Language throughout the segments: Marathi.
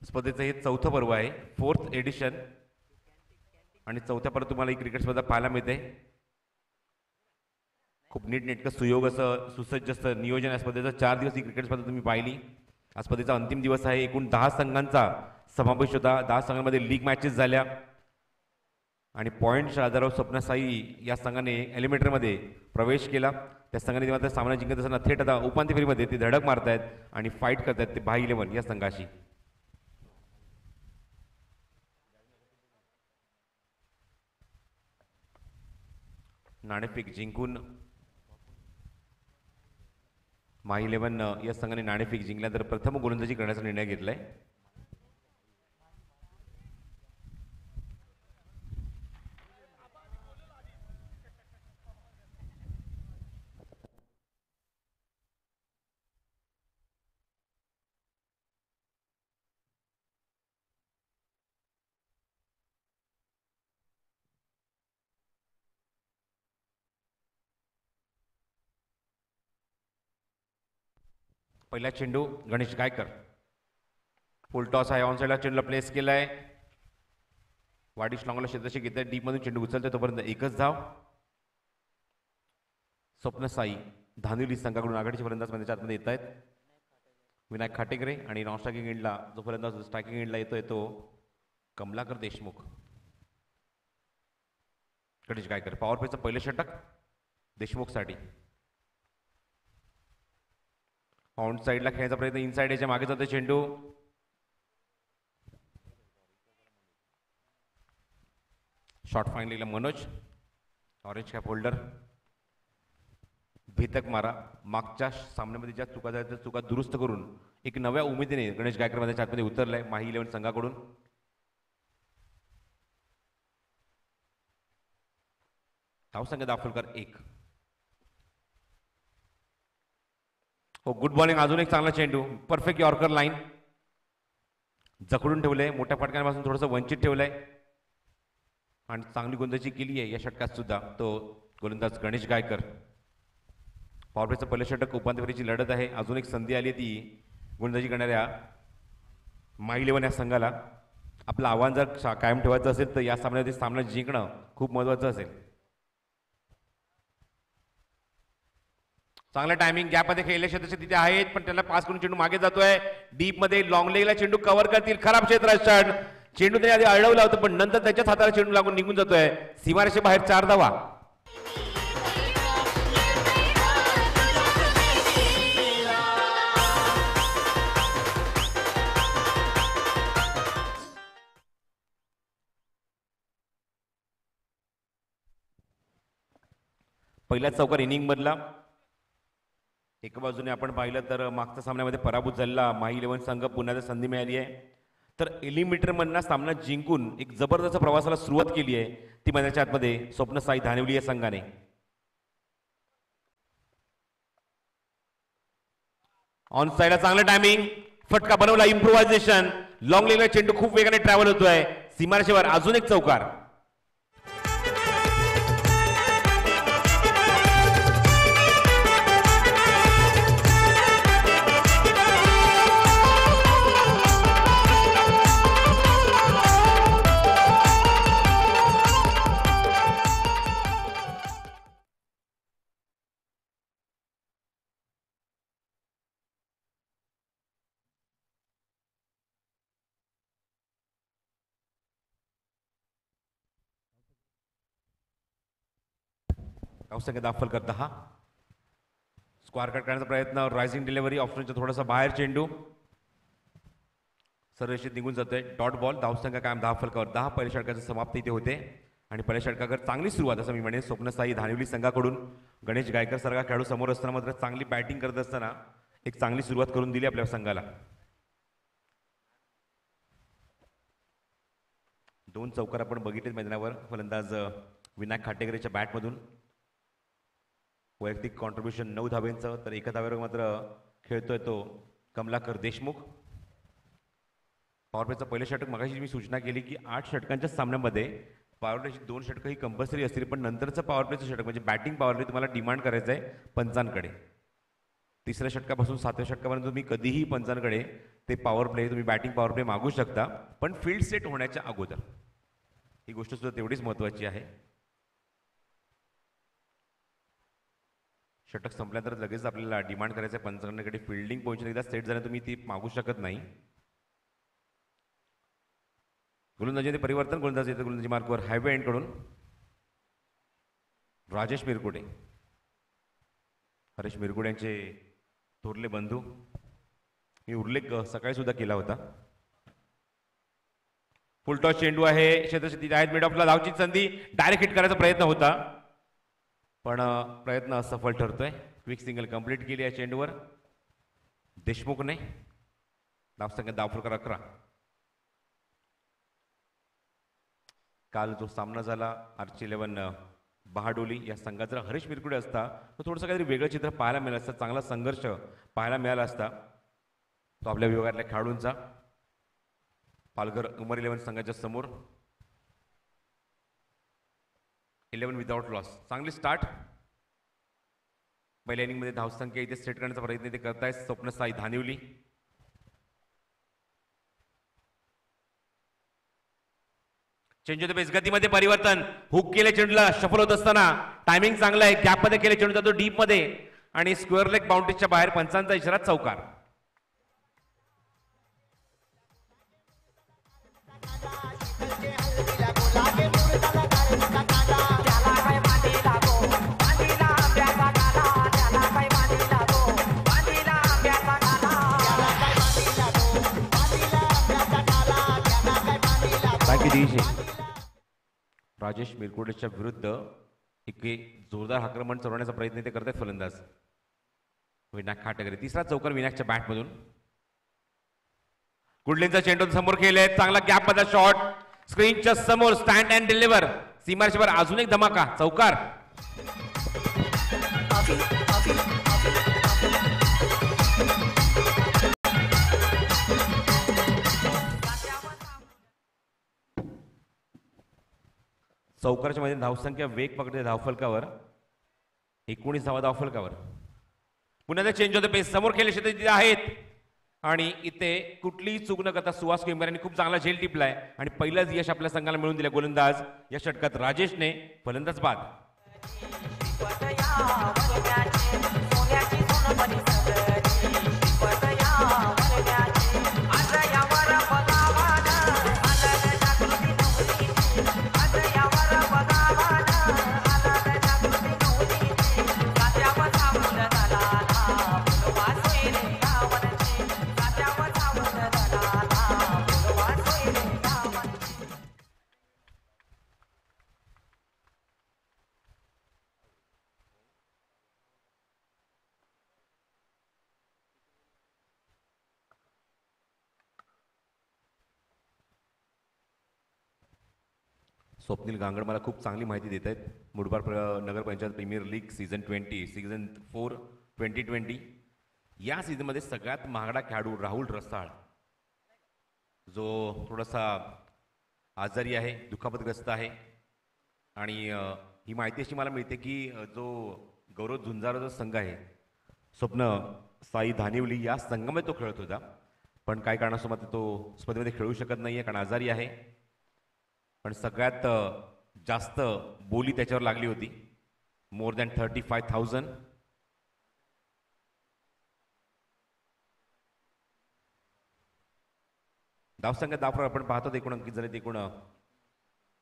स्पर्धेचं हे चौथं पर्व आहे, 4th एडिशन, आणि चौथ्या पर्व तुम्हाला ही क्रिकेट स्पर्धा पाहायला मिळते. खूप नीटनेटकं सुयोग असं सुसज्ज असं नियोजन या स्पर्धेचं. 4 दिवस ही क्रिकेट स्पर्धा तुम्ही पाहिली. या स्पर्धेचा अंतिम दिवस आहे. एकूण 10 संघांचा समावेश होता. 10 संघांमध्ये लीग मॅचेस झाल्या आणि पॉईंटच्या आधारावर स्वप्नसाई या संघाने एलिमिनेटरमध्ये प्रवेश केला. त्या संघाने मात्र सामना जिंकत असताना थेट आता उपांत्य फेरीमध्ये ते धडक मारतायत आणि फाईट करतायत ते भाई 11 या संघाशी. नाणेफेक जिंकून माही 11 या संघाने नाणेफेक जिंकल्यानंतर प्रथम गोलंदाजी करण्याचा निर्णय घेतलाय. पहिला चेंडू गणेश गायकर, फुल टॉस आहे. ऑन साईडला चेंडूला प्लेस केलाय. वाडिश लॉंगला क्षेत्रशी घेत आहे. डीप मधून चेंडू उचलतोय तोपर्यंत एकच धाव. स्वप्नसाई धानिवली संघाकडून आघाडीचे फलंदाज मैदानाच्या आतमध्ये येत आहेत. विनायक खाटेकरे आणि नॉन स्ट्रायकिंग एंडला जो फलंदाज स्ट्रायकिंग एंडला येतोय तो कमलाकर देशमुख. गणेश गायकर पॉवर प्लेचं पहिलं षटक देशमुखसाठी. ऑन साईडला खेळायचा प्रयत्न, इनसाइड याच्या मागे जातोय चेंडू. शॉर्ट फायनलीला मनोज, ऑरेंज कॅप होल्डर. भेदक मारा. मागच्या सामन्यामध्ये ज्या चुका झाल्या त्या चुका दुरुस्त करून एक नव्या उमेदीने गणेश गायकर मध्ये आतमध्ये उतरलाय माही 11 संघाकडून. धावसंख्या दाखलकर 1. हो, गुड बॉलिंग. अजून एक चांगला चेंडू, परफेक्ट यॉर्कर लाईन. जखडून ठेवलंय, मोठ्या फटक्यांपासून थोडंसं वंचित ठेवलंय आणि चांगली गोलंदाजी केली आहे या षटकात सुद्धा तो गोलंदाज गणेश गायकर. पॉवरप्लेचं पहिलं षटक उपांत्य फेरीची लढत आहे. अजून एक संधी आली ती गोलंदाजी करणाऱ्या माही 11 या संघाला. आपलं आव्हान जर कायम ठेवायचं असेल तर या सामन्यामध्ये सामना जिंकणं खूप महत्त्वाचं असेल. चांगला टायमिंग, गॅपमध्ये खेळले क्षेत्र तिथे आहेत पण त्याला पास करून चेंडू मागे जातोय. डीप मध्ये लॉंग लेगला चेंडू कव्हर करतील. खराब क्षेत्ररक्षण. चेंडू त्याने आधी अडवला होता पण नंतर त्याच्याच हाताला चेंडू लागून निघून जातोय. सीमारेषे बाहेर 4 धावा. पहिल्या चौकार इनिंग मधला एका बाजूने आपण पाहिलं तर मागच्या सामन्यामध्ये पराभूत झालेला माही 11 संघ पुन्हा संधी मिळाली आहे. तर एलिमिनेटर मधला सामना जिंकून एक जबरदस्त प्रवासाला सुरुवात केली आहे ती मैदानाच्या आतमध्ये स्वप्नसाई धानिवली या संघाने. ऑन साईडला चांगलं टायमिंग, फटका बनवला. इम्प्रोव्हायझेशन, लॉंग लेगला चेंडू खूप वेगाने ट्रॅव्हल होतोय. सीमारेषेवर अजून एक चौकार. धावसंख्या दाखल 10. स्क्वायर कट करण्याचा प्रयत्न, रायझिंग डिलिव्हरी, ऑप्शनच्या थोडासा बाहेर चेंडू सररेषेत निघून जातोय. Dot ball. धावसंख्या कायम 10 फलकावर 10. पहिल्या षटकाची समाप्ती इथे होते आणि पहिल्या षटकावर चांगली सुरुवात असं मी म्हणेन स्वप्नसाई धानिवली संघाकडून. गणेश गायकर सारखा खेळाडू समोर असताना मात्र चांगली बॅटिंग करत असताना एक चांगली सुरुवात करून दिली आपल्या संघाला. 2 चौकार आपण बघितले मैदानावर. फलंदाज विनायक खाटेकरेच्या बॅटमधून वैयक्तिक कॉन्ट्रीब्युशन 9 धावेंचं, तर एका धावेवर मात्र खेळतोय तो कमलाकर देशमुख. पॉवरप्लेचं पहिलं षटक मगाशी मी सूचना केली की 8 षटकांच्या सामन्यामध्ये पॉवरप्लेची 2 षटकं ही कंपल्सरी असतील पण नंतरचं पॉवरप्लेचं षटक म्हणजे बॅटिंग पॉवरप्ले तुम्हाला डिमांड करायचं आहे पंचांकडे. तिसऱ्या षटकापासून 7व्या षटकापर्यंत तुम्ही कधीही पंचांकडे ते पॉवर प्ले, तुम्ही बॅटिंग पॉवर प्ले मागू शकता, पण फील्ड सेट होण्याच्या अगोदर. ही गोष्ट सुद्धा तेवढीच महत्त्वाची आहे. षटक संपल्यानंतर लगेच आपल्याला डिमांड करायचं आहे पंचांकडे फिल्डिंग पोझिशन एकदा सेट झाल्याने तुम्ही ती मागू शकत नाही. गोलंदाजीमध्ये परिवर्तन, गोलंदाज येते गोलंदाजी मार्कवर हायवे एंडकडून राजेश मिरकुटे. हरीश मिरकुटे यांचे थोरले बंधू, मी उल्लेख सकाळी सुद्धा केला होता. फुलटॉस चेंडू आहे, क्षेत्रक्षेत्री आहेत, मिड ऑफला धावची संधी, डायरेक्ट हिट करायचा प्रयत्न होता पण प्रयत्न असफल ठरतोय. क्विक सिंगल कंप्लीट केली या चेंडूवर देशमुखने. धावसंख्या धावफलकर 11. काल जो सामना झाला RC11 बहाडोली या संघात जर हरीश मिरकुटे असता तर थोडंसं काहीतरी वेगळं चित्र पाहायला मिळालं असतं, चांगला संघर्ष पाहायला मिळाला असता तो आपल्या विभागातल्या खेळाडूंचा. पालघर उमर 11 संघाच्या समोर 11 विदाउट लॉस. चांगली स्टार्ट. पहिल्या इनिंगमध्ये धावसंख्या इथे सेट करण्याचा प्रयत्न ते करतायत स्वप्न Sai Dhaniwali. Change of the पेस, गतीमध्ये परिवर्तन, हुक केले चेंडूला शफल होत असताना टायमिंग चांगला आहे, गॅपमध्ये केले चेंडू जातो डीप मध्ये आणि स्क्वेअर लेग बाउंड्रीच्या बाहेर. पंचांचा इशारा चौकार. राजेश मिरकुटेच्या विरुद्ध एक जोरदार आक्रमण चढवण्याचा प्रयत्न ते करतात फलंदाज विनायक खाटेकर. तिसरा चौकार विनायकच्या बॅटमधून. कुडलेंचा चेंडू समोर खेळले, चांगला गॅप मध्ये शॉट, स्क्रीनच्या समोर स्टँड अँड डिलिव्हर, सीमारेषेवर अजून एक धमाका, चौकार. चौकारच्या मध्ये धावसंख्या वेग पकडते धावफलकावर 19 धावा धावफलकावर. पुन्हा चेंज ऑफ द पेस, समोर खेळले क्षेत्र आहेत आणि इथे कुठलीही चूक न करता सुहास केंबेरांनी खूप चांगला झेल टिपलाय आणि पहिलंच यश आपल्या संघाला मिळवून दिलं. गोलंदाज या षटकात राजेशने, फलंदाज बाद. स्वप्नील गांगड मला खूप चांगली माहिती देत आहेत. Murbad Nagar panchayat premier league season 4 2020 या सीझनमध्ये सगळ्यात महागडा खेळाडू राहुल रसाळ, जो थोडासा आजारी आहे, दुखापतग्रस्त आहे. आणि ही माहिती अशी मला मिळते की जो गौरव झुंजारचा संघ आहे, स्वप्न साई धानिवली, या संघामध्ये तो खेळत होता, पण काही कारणास्तव तो स्पर्धेमध्ये खेळू शकत नाही आहे कारण आजारी आहे. पण सगळ्यात जास्त बोली त्याच्यावर लागली होती, मोर दॅन 35,000. धावसंख्या धावफलक आपण पाहतो एकूण अंकित झाले, एकूण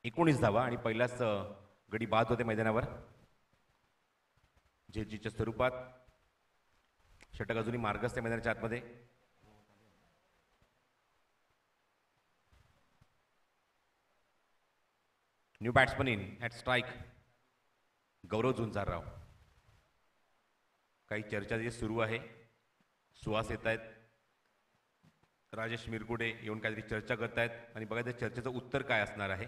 19 धावा आणि पहिलाच गडी बाद होते मैदानावर झेलजीच्या स्वरूपात. षटक अजूनही मार्गस्थ मैदानाच्या आतमध्ये. New batsman in at strike, Gaurav Jhunjarrao. काही चर्चा जी सुरू आहे, सुहास येत आहेत, राजेश मिरकुटे येऊन काहीतरी चर्चा करतायत आणि बघा त्या चर्चेचं उत्तर काय असणार आहे.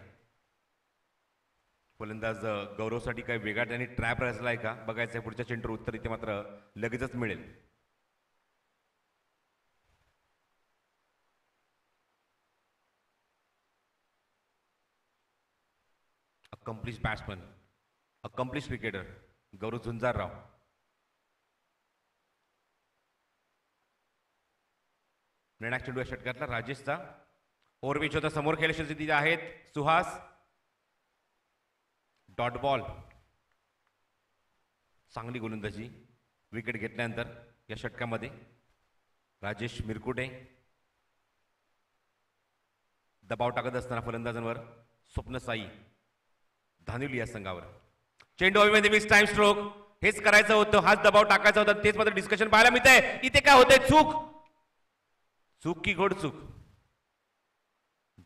फलंदाज गौरवसाठी काही वेगळा त्यांनी ट्रॅप रचलाय का बघायचं आहे. पुढच्या चेंडूवर उत्तर इथे मात्र लगेचच मिळेल. अकम्प्लिश बॅट्समन, अकम्प्लिश क्रिकेटर गौरव झुंजारराव. निर्णायक चेंडू या षटकातला राजेशचा. ओव्हरपिच होता, समोर खेळण्याची तिथे आहेत सुहास. Dot ball. चांगली गोलंदाजी विकेट घेतल्यानंतर या षटकामध्ये राजेश मिरकुटे. दबाव टाकत असताना फलंदाजांवर स्वप्न साई धानिवली या संघावर. चेंडू हवेमध्ये मिस टाइम स्ट्रोक. हेच करायचं होतं, हाच दबाव टाकायचा होता, तेच मात्र डिस्कशन पाहायला मिळतंय. इथे काय होतंय, चूक. चूक की घोड चूक.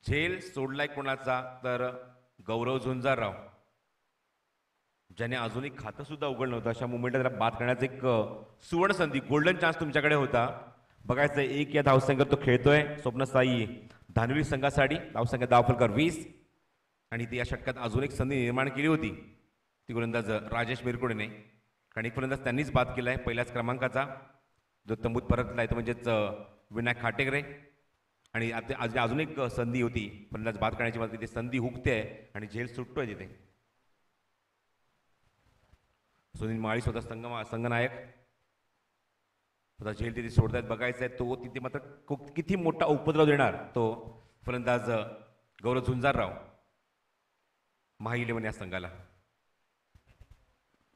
झेल सोडलाय कोणाचा तर गौरव झुंजारराव, ज्याने अजूनही खातं सुद्धा उघडलं नव्हतं. अशा मुवमेंटला त्याला बाद करण्याचा एक सुवर्ण संधी, गोल्डन चान्स तुमच्याकडे होता. बघायचं एक या धावसंख्येत तो खेळतोय. स्वप्न साई धानवी संघासाठी धावसंख्या धावफलकर 20. आणि ती या षटकात अजून एक संधी निर्माण केली होती, ती गोलंदाज राजेश मिरकुडेने. कारण एक फलंदाज त्यांनीच बाद केलाय पहिल्याच क्रमांकाचा, जो तंबूत परतलाय तो म्हणजेच विनायक खाटेकरे. आणि अजून एक संधी होती फलंदाज बाद करण्याची, मात्र तिथे संधी हुकते आणि झेल सुटतोय तिथे. सुनील माळी स्वतः संघनायक स्वतः झेल तिथे सोडतायत. बघायचं आहे तो तिथे मात्र किती मोठा उपद्रव देणार तो फलंदाज गौरव झुंजारराव महा 11 या संघाला.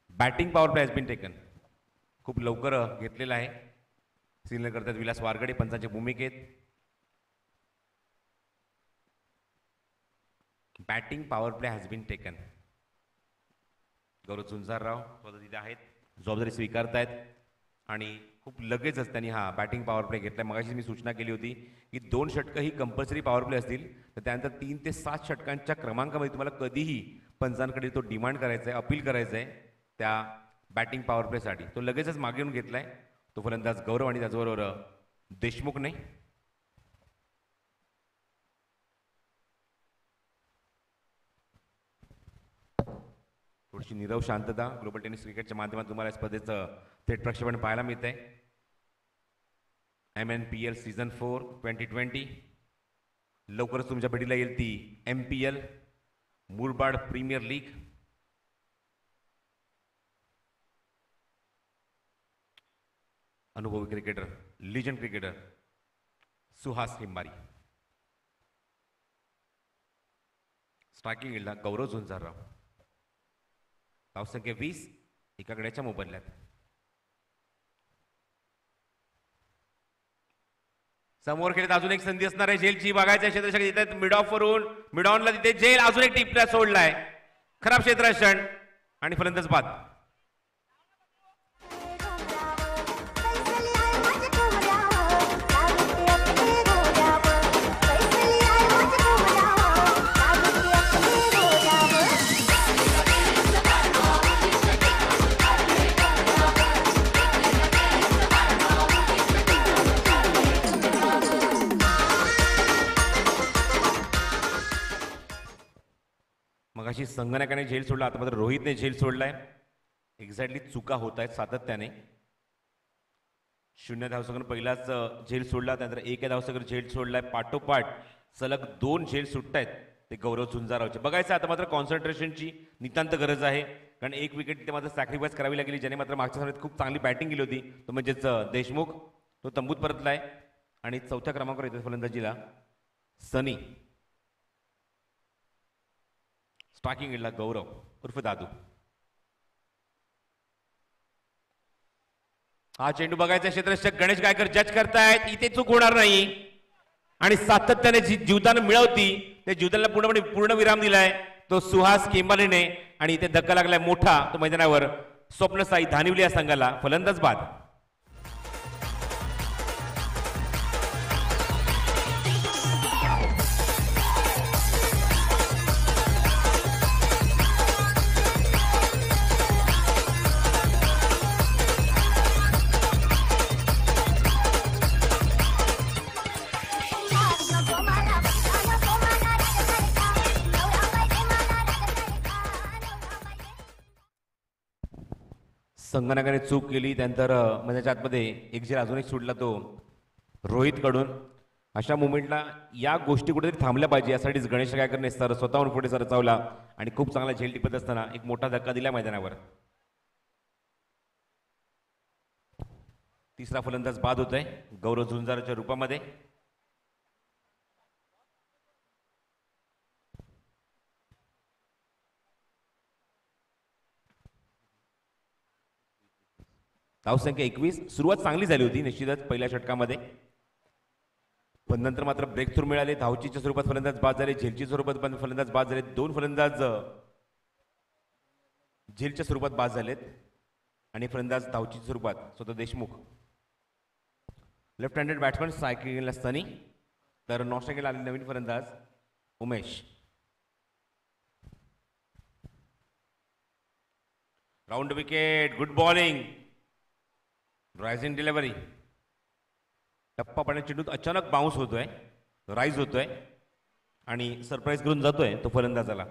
Batting power play has been taken. खूप लवकर घेतलेला आहे. सिग्नल करतात विलास वारगडे पंचांच्या भूमिकेत. Batting power play has been taken. Gaurav Jhunjarrao स्वतः तिथे आहेत, जबाबदारी स्वीकारतायत आणि खूप लगेचच त्यांनी हा बॅटिंग पॉवर प्ले घेतलाय. मगाशी मी सूचना केली होती की 2 षटकं ही कंपल्सरी पॉवर प्ले असतील, तर त्यानंतर 3 ते 7 षटकांच्या क्रमांकामध्ये तुम्हाला कधीही पंचांकडे तो डिमांड करायचा आहे, अपील करायचं आहे त्या बॅटिंग पॉवर प्लेसाठी. तो लगेचच मागे येऊन घेतलाय तो फलंदाज गौरव आणि त्याचबरोबर देशमुखने. थोडीशी नीरव शांतता ग्लोबल टेनिस क्रिकेटच्या माध्यमातून तुम्हाला स्पर्धेचं थेट प्रक्षेपण पाहायला मिळतंय. MNPL season 4 2020. लवकरच तुमच्या भेटीला येईल ती MPL मुरबाड प्रीमियर लीग. अनुभवी cricketer, legend cricketer Suhas Himbari. Striking इल्ला गौरव झुंजारराव. धावसंख्या 20 एका गड्याच्या मोबदल्यात. समोर खेळत अजून एक संधी असणार आहे झेलची. बघायचं क्षेत्ररक्षक येतात मिड ऑफ वरून, मिड ऑनला तिथे झेल अजून एक टिपला सोडलाय. खराब क्षेत्ररक्षण आणि फलंदाज बाद. मगाशी संगणकाने झेल सोडला, आता मात्र रोहितने झेल सोडलाय. एक्झॅक्टली चुका होत आहेत सातत्याने. 0 धावसंख्येने पहिलाच झेल सोडला, त्यानंतर 1 धावसंख्येने झेल सोडलाय. पाठोपाठ सलग 2 झेल सुटतायत ते गौरव झुंजाररावचे. बघायचं आता मात्र कॉन्सन्ट्रेशनची नितांत गरज आहे, कारण एक विकेट तिथे मात्र सॅक्रिफाईस करावी लागली, ज्याने मात्र मागच्या सामन्यात खूप चांगली बॅटिंग केली होती, तो म्हणजेच देशमुख. तो तंबूत परतलाय आणि 4थ्या क्रमांकावर येतो फलंदाजीला सनी. स्ट्रायकिंग इडला गौरव उर्फ दादू. हा चेंडू बघायचा क्षेत्ररक्षक गणेश गायकर जज करतायत. इथे चूक होणार नाही आणि सातत्याने जी जीवदान मिळवती ते जीवदानला पूर्णपणे पूर्णविराम दिलाय तो सुहास केंबालेने. आणि इथे धक्का लागलाय मोठा तो मैदानावर स्वप्नसाई धानिवली या संघाला. फलंदाज बाद. संगणकाने चूक केली, त्यानंतर मैदानाच्या आतमध्ये एक झेल अजून एक सुटला तो रोहितकडून. अशा मुवमेंटला या गोष्टी कुठेतरी थांबल्या पाहिजे, यासाठीच गणेश गायकरने स्वतःहून पुढे सरसावला आणि खूप चांगला झेल टिपत असताना एक मोठा धक्का दिला मैदानावर. तिसरा फलंदाज बाद होतोय गौरव झुंजारच्या रूपामध्ये. धावसंख्या 21. सुरुवात चांगली झाली होती निश्चितच पहिल्या षटकामध्ये, पण नंतर मात्र ब्रेक थ्रू मिळाले. धावचीच्या स्वरूपात फलंदाज बाद झाले, झेलच्या स्वरूपात फलंदाज बाद झाले. 2 फलंदाज झेलच्या स्वरूपात बाद झालेत आणि फलंदाज धावचीच्या स्वरूपात स्वतः देशमुख. लेफ्ट हँडेड बॅट्समन स्ट्रायकिंगला सनी, तर नॉन स्ट्रायकिंगला आले नवीन फलंदाज Umesh. Round wicket, good bowling, rising delivery. टप्पा पाण्यात चेंडू अचानक बाउन्स होतोय, राईज होतोय आणि सरप्राईज करून जातोय तो फलंदाजाला.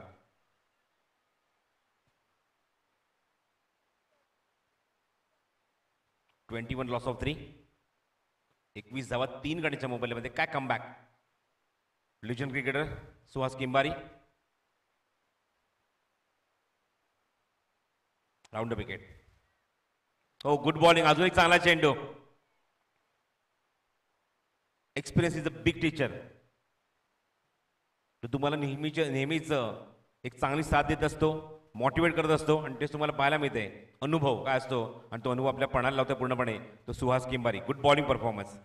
(21) लॉस ऑफ 3. 21 धावा 3 गडीच्या मोबाईलमध्ये. काय comeback. Legend cricketer Suhas Kimbari. Round wicket. हो, गुड बॉलिंग, अजून एक चांगला चेंडू. Experience is a big teacher. तो तुम्हाला नेहमीच एक चांगली साथ देत असतो, मोटिवेट करत असतो आणि तेच तुम्हाला पाहायला मिळते. अनुभव काय असतो आणि तो अनुभव आपल्या पणाला लावतो पूर्णपणे तो Suhas Kimbari. Good bowling performance.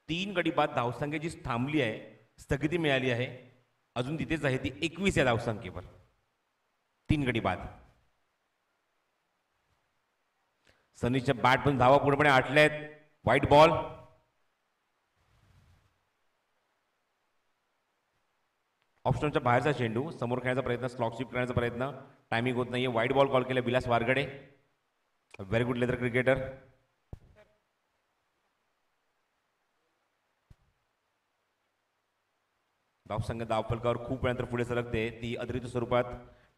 3 गडी बाद. धावसंख्या जी थांबली आहे, स्थगिती मिळाली आहे, अजून तिथेच आहे, ती 21 या धावसंख्येवर. 3 गडी बाद. सनीच्या बॅट पण धावा पूर्णपणे आटल्या आहेत. White ball. ऑप्शनच्या बाहेरचा चेंडू, समोर खेळण्याचा प्रयत्न, स्लॉक स्वीप करण्याचा प्रयत्न, टायमिंग होत नाहीये. व्हाईट बॉल कॉल केला Vilas Wargade. Very good leather cricketer. धावसंख्या धावफलकावर खूप वेळानंतर पुढे सरकते, ती अतिरिक्त स्वरूपात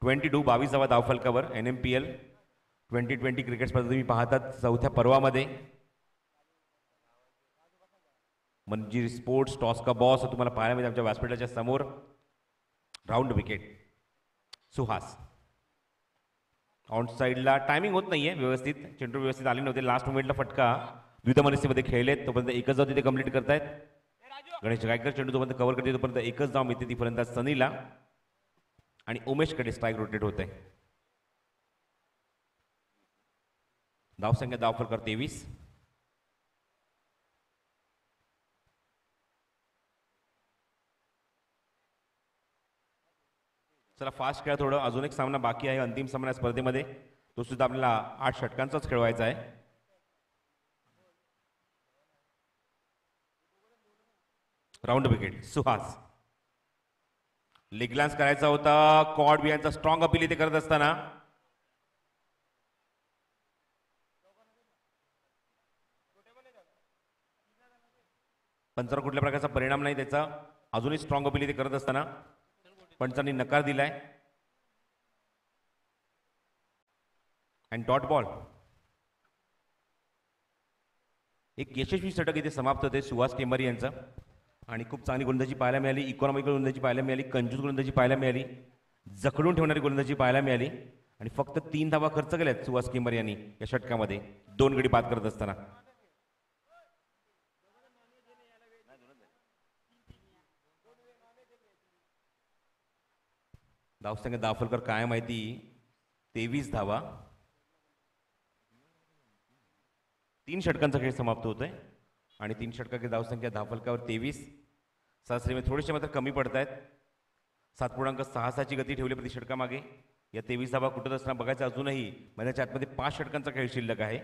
22 धावा धावफलकावर. NMPL 2020 क्रिकेट स्पर्धा तुम्ही पाहतात 4थ्या पर्वामध्ये. मंजीर स्पोर्ट्स टॉस का बॉस तुम्हाला पाहायला मिळते आमच्या व्यासपीठाच्या समोर. Round wicket Suhas. ऑन साईडला टायमिंग होत नाहीये व्यवस्थित, चेंडू व्यवस्थित आले नव्हते. लास्ट मोमेंटला फटका द्वितमनस्यमध्ये खेळलेत, तोपर्यंत एकच धाव तिथे कंप्लीट करतायत. गणेश गायकर चेंडू तोपर्यंत कव्हर करते, तोपर्यंत एकच धाव मिळते, ती फलंदाज सनीला आणि उमेशकडे स्ट्राईक रोटेट होत आहे. धावसंख्या धावफलकावर 23. चला फास्ट खेळा थोडं. अजून एक सामना बाकी आहे अंतिम सामना स्पर्धेमध्ये, तो सुद्धा आपल्याला 8 षटकांचाच खेळवायचा आहे. Round wicket Suhas. Leg glance करायचा होता. कॉड बियांचा स्ट्रॉंग अपील इथे करत असताना पंचावर कुठल्या प्रकारचा परिणाम नाही त्याचा. अजूनही स्ट्रॉंग अपील इथे करत असताना पंचांनी नकार दिलाय. And dot ball. एक यशस्वी षटक इथे समाप्त होते सुहास केंबारी यांचा आणि खूप चांगली गोलंदाजी पाहायला मिळाली, इकॉनॉमिकल गोलंदाजी पाहायला मिळाली, कंजूस गोलंदाजी पाहायला मिळाली, जखडून ठेवणारी गोलंदाजी पाहायला मिळाली आणि फक्त 3 धावा खर्च केल्यात सुहास केंबारी यांनी या षटकामध्ये 2 गडी बाद करत असताना. धावसंख्या धावफलकर काय माहिती 23 धावा. 3 षटकांचा खेळ समाप्त होतोय आणि 3 षटकाची धावसंख्या धावफलकावर 23. सरासरीमध्ये थोडेसे मात्र कमी पडत आहेत. 7.66ची गती ठेवली प्रति षटकामागे. या 23 धावा कुठत असताना बघायचं अजूनही मैदानाच्या आतमध्ये 5 षटकांचा खेळ शिल्लक आहे.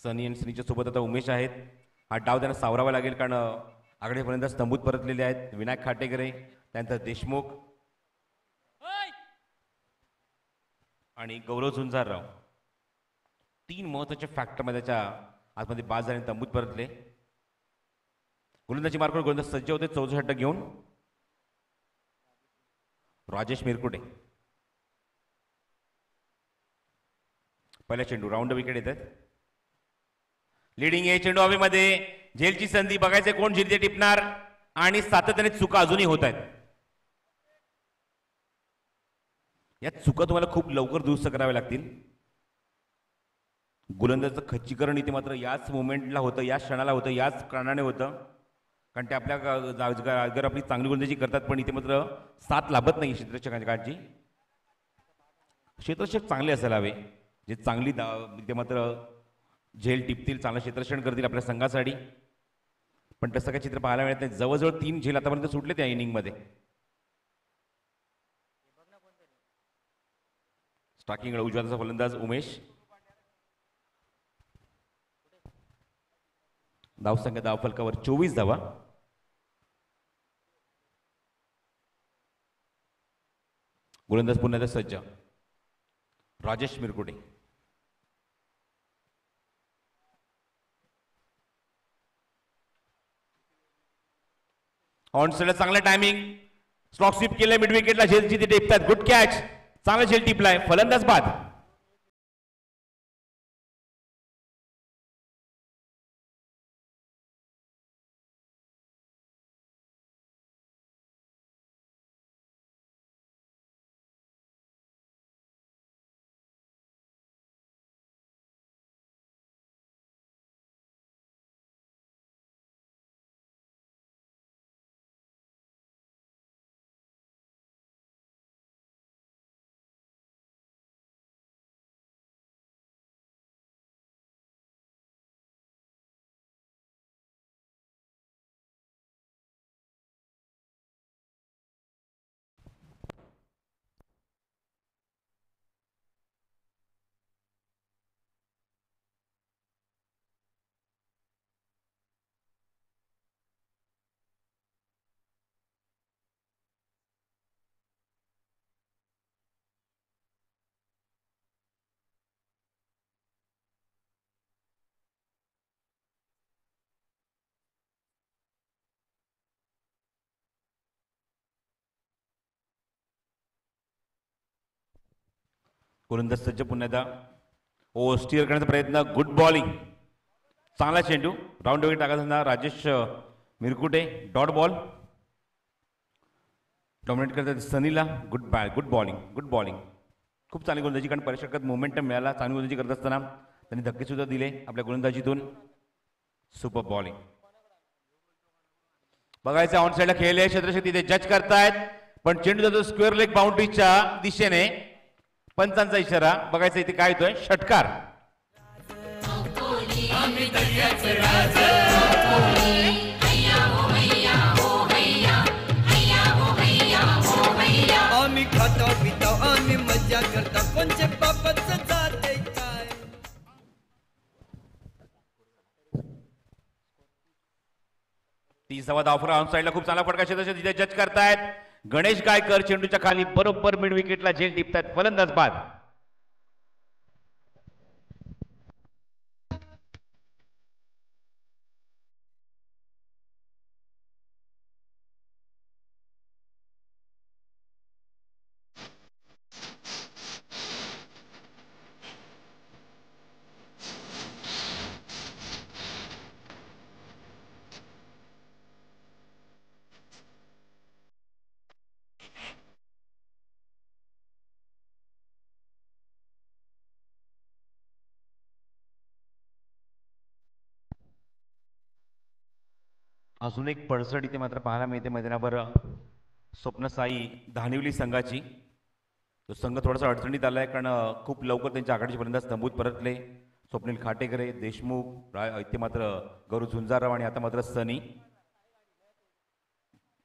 सनी आणि सनीच्या सोबत आता उमेश आहेत. हा डाव त्यांना सावरावा लागेल कारण आघाडीपर्यंत स्तंभूत परतलेले आहेत विनायक खाटेकरे, त्यानंतर देशमुख आणि गौरव झुंजारराव. 3 महत्वाच्या फॅक्टर मैदानाच्या आतमध्ये बाद झाले, तंबूत परतले. गोलंदाजी मार्गावर गोलंदाज सज्ज होते 14 षटक घेऊन. राजेश मिरकुटे. पहिला चेंडू राऊंड विकेट येतात. लीडिंग आहे चेंडू हवेमध्ये. झेलची संधी बघायचे कोण झेलचे टिपणार आणि सातत्याने चुका अजूनही होत आहेत. या चुका तुम्हाला खूप लवकर दुरुस्त कराव्या लागतील. गोलंदाजाचं खच्चीकरण इथे मात्र याच मोमेंटला होतं, याच क्षणाला होतं, याच कारणाने होतं. कारण ते आपल्या जागेवर आपली चांगली गोलंदाजी करतात, पण इथे मात्र साथ लाभत नाही क्षेत्ररक्षकांची. क्षेत्ररक्षक चांगले असायला हवे, जे चांगली इथे मात्र झेल टिपतील, चांगलं क्षेत्ररक्षण करतील आपल्या संघासाठी, पण तसं काही चित्र पाहायला मिळत नाही. जवळजवळ 3 झेल आतापर्यंत सुटले त्या इनिंगमध्ये. स्टार्किंग उजव्याचा फलंदाज उमेश. धावसंख्या धाव फलकावर 24 धावा. गोलंदाज पुन्हा सज्ज राजेश मिरकुटे. ऑनसेटला चांगला टायमिंग, स्लॉक स्वीप केलं मिड विकेटला, झेलची ते टिपतात. गुड कॅच, चांगला झेल टिपलाय, फलंदाज बाद. गोलंदाज सज्ज पुन्हा एकदा. स्टीअर करण्याचा प्रयत्न, गुड बॉलिंग, चांगला चेंडू, राऊंड विकेट टाकायचा Rajesh Mirkute. Dot ball dominate करतात सनीला. गुड बॉलिंग, गुड बॉलिंग, खूप चांगली गोलंदाजी, कारण परीक्षकात मोमेंटम मिळाला. चांगली गोलंदाजी करत असताना त्यांनी धक्के सुद्धा दिले आपल्या गोलंदाजीतून. Super bowling. बघायचं ऑन साईडला खेळले, क्षेत्ररक्षक तिथे जज करतायत, पण चेंडू जातो स्क्वेअर लेग बाउंड्रीच्या दिशेने. पंचांचा इशारा. बघायचं इथे काय येतोय, षटकार. आम्ही खातो पितो आम्ही मजा करतो, कोणचे बाबत जाते काय. 30वा धाव ऑन साईडला खूप चांगला फटका क्षेत्ररक्षक तिथे जज करतायत. गणेश गायकर चेंडूच्या खाली बरोबर मिड विकेटला झेल टिपतात, फलंदाज बाद. अजून एक पडसड इथे मात्र पाहायला मिळते मैदानावर स्वप्न साई धानिवली संघाची. तो संघ थोडासा अडचणीत आलाय, कारण खूप लवकर त्यांच्या आघाडीचे फलंदाज तंबूत परतले. स्वप्नील खाटेकरे, देशमुख, इथे मात्र गौरव झुंजारराव आणि आता मात्र सनी.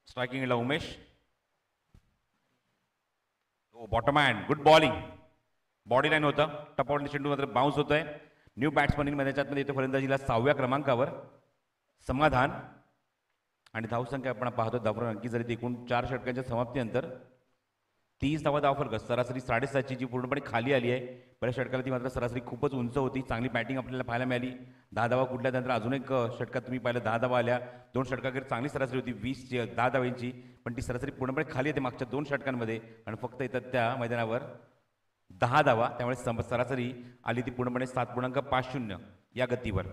स्ट्रायकिंगला Umesh. Bottom hand, good bowling, body line होतं, टपावून चेंडू मात्र बाउन्स होतोय. न्यू बॅट्समन इन मैदानामध्ये येतो फलंदाजीला 6व्या क्रमांकावर समाधान. आणि धावसंख्या आपण पाहतो धावफलक अंकी झाली ती एकूण 4 षटकांच्या समाप्तीनंतर 30 धावा धावफलक, सरासरी 7.5ची जी पूर्णपणे खाली आली आहे. पहिल्या षटकाला ती मात्र सरासरी खूपच उंच होती. चांगली बॅटिंग आपल्याला पाहायला मिळाली. 10 धावा कुठल्यानंतर अजून एक षटकात तुम्ही पाहिलं 10 धावा आल्या. 2 षटकाकडे चांगली सरासरी होती 10 धावांची, पण ती सरासरी पूर्णपणे खाली येते मागच्या 2 षटकांमध्ये, आणि फक्त येतात त्या मैदानावर 10 धावा. त्यामुळे सरासरी आली ती पूर्णपणे 7.50 या गतीवर.